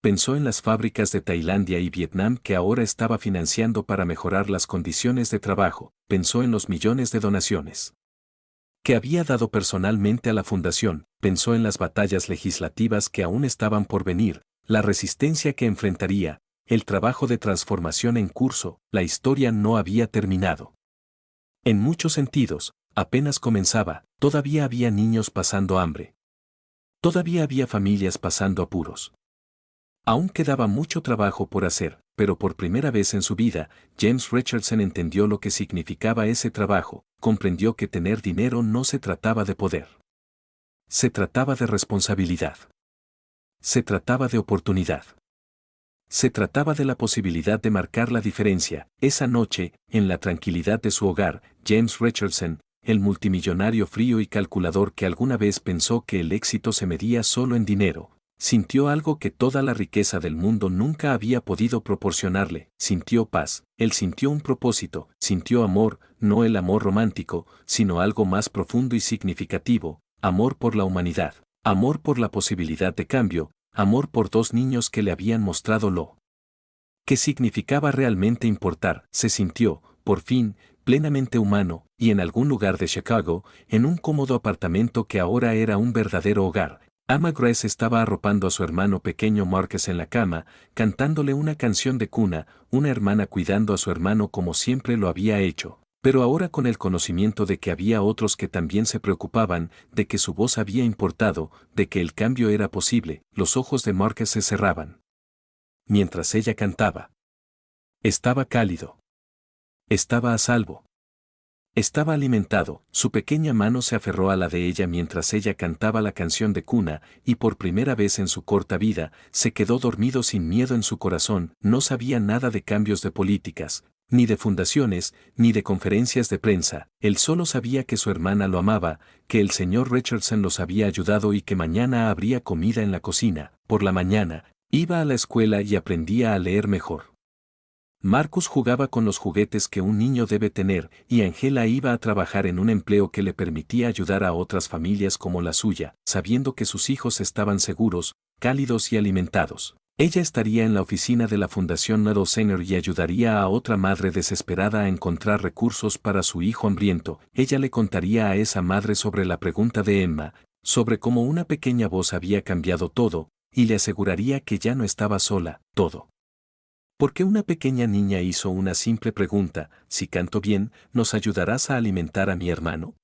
Pensó en las fábricas de Tailandia y Vietnam que ahora estaba financiando para mejorar las condiciones de trabajo, pensó en los millones de donaciones que había dado personalmente a la fundación, pensó en las batallas legislativas que aún estaban por venir, la resistencia que enfrentaría, el trabajo de transformación en curso. La historia no había terminado. En muchos sentidos, apenas comenzaba. Todavía había niños pasando hambre. Todavía había familias pasando apuros. Aún quedaba mucho trabajo por hacer, pero por primera vez en su vida, James Richardson entendió lo que significaba ese trabajo, comprendió que tener dinero no se trataba de poder. Se trataba de responsabilidad. Se trataba de oportunidad. Se trataba de la posibilidad de marcar la diferencia. Esa noche, en la tranquilidad de su hogar, James Richardson, el multimillonario frío y calculador que alguna vez pensó que el éxito se medía solo en dinero, sintió algo que toda la riqueza del mundo nunca había podido proporcionarle. Sintió paz, él sintió un propósito, sintió amor, no el amor romántico, sino algo más profundo y significativo, amor por la humanidad, amor por la posibilidad de cambio, amor por 2 niños que le habían mostrado lo que significaba realmente importar. Se sintió, por fin, plenamente humano, y en algún lugar de Chicago, en un cómodo apartamento que ahora era un verdadero hogar, Ama Grace estaba arropando a su hermano pequeño Marcus en la cama, cantándole una canción de cuna, una hermana cuidando a su hermano como siempre lo había hecho, pero ahora con el conocimiento de que había otros que también se preocupaban, de que su voz había importado, de que el cambio era posible. Los ojos de Marcus se cerraban mientras ella cantaba. Estaba cálido. Estaba a salvo. Estaba alimentado. Su pequeña mano se aferró a la de ella mientras ella cantaba la canción de cuna, y por primera vez en su corta vida, se quedó dormido sin miedo en su corazón. No sabía nada de cambios de políticas, ni de fundaciones, ni de conferencias de prensa. Él solo sabía que su hermana lo amaba, que el señor Richardson los había ayudado y que mañana habría comida en la cocina. Por la mañana, iba a la escuela y aprendía a leer mejor. Marcus jugaba con los juguetes que un niño debe tener, y Angela iba a trabajar en un empleo que le permitía ayudar a otras familias como la suya, sabiendo que sus hijos estaban seguros, cálidos y alimentados. Ella estaría en la oficina de la Fundación Nado Senior y ayudaría a otra madre desesperada a encontrar recursos para su hijo hambriento. Ella le contaría a esa madre sobre la pregunta de Emma, sobre cómo una pequeña voz había cambiado todo, y le aseguraría que ya no estaba sola, todo. Porque una pequeña niña hizo una simple pregunta: si canto bien, ¿nos ayudarás a alimentar a mi hermano?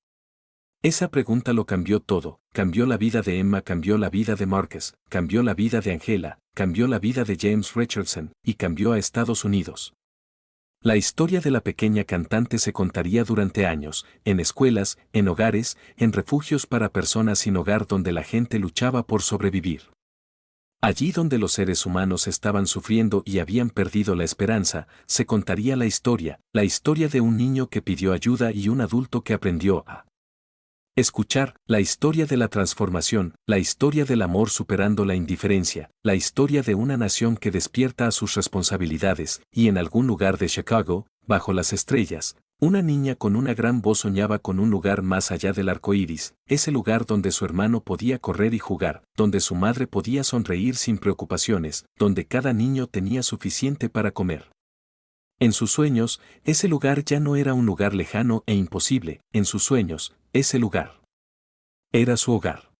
Esa pregunta lo cambió todo, cambió la vida de Emma, cambió la vida de Marcus, cambió la vida de Angela, cambió la vida de James Richardson, y cambió a Estados Unidos. La historia de la pequeña cantante se contaría durante años, en escuelas, en hogares, en refugios para personas sin hogar donde la gente luchaba por sobrevivir. Allí donde los seres humanos estaban sufriendo y habían perdido la esperanza, se contaría la historia de un niño que pidió ayuda y un adulto que aprendió a escuchar, la historia de la transformación, la historia del amor superando la indiferencia, la historia de una nación que despierta a sus responsabilidades, y en algún lugar de Chicago, bajo las estrellas, una niña con una gran voz soñaba con un lugar más allá del arco iris, ese lugar donde su hermano podía correr y jugar, donde su madre podía sonreír sin preocupaciones, donde cada niño tenía suficiente para comer. En sus sueños, ese lugar ya no era un lugar lejano e imposible, en sus sueños, ese lugar era su hogar.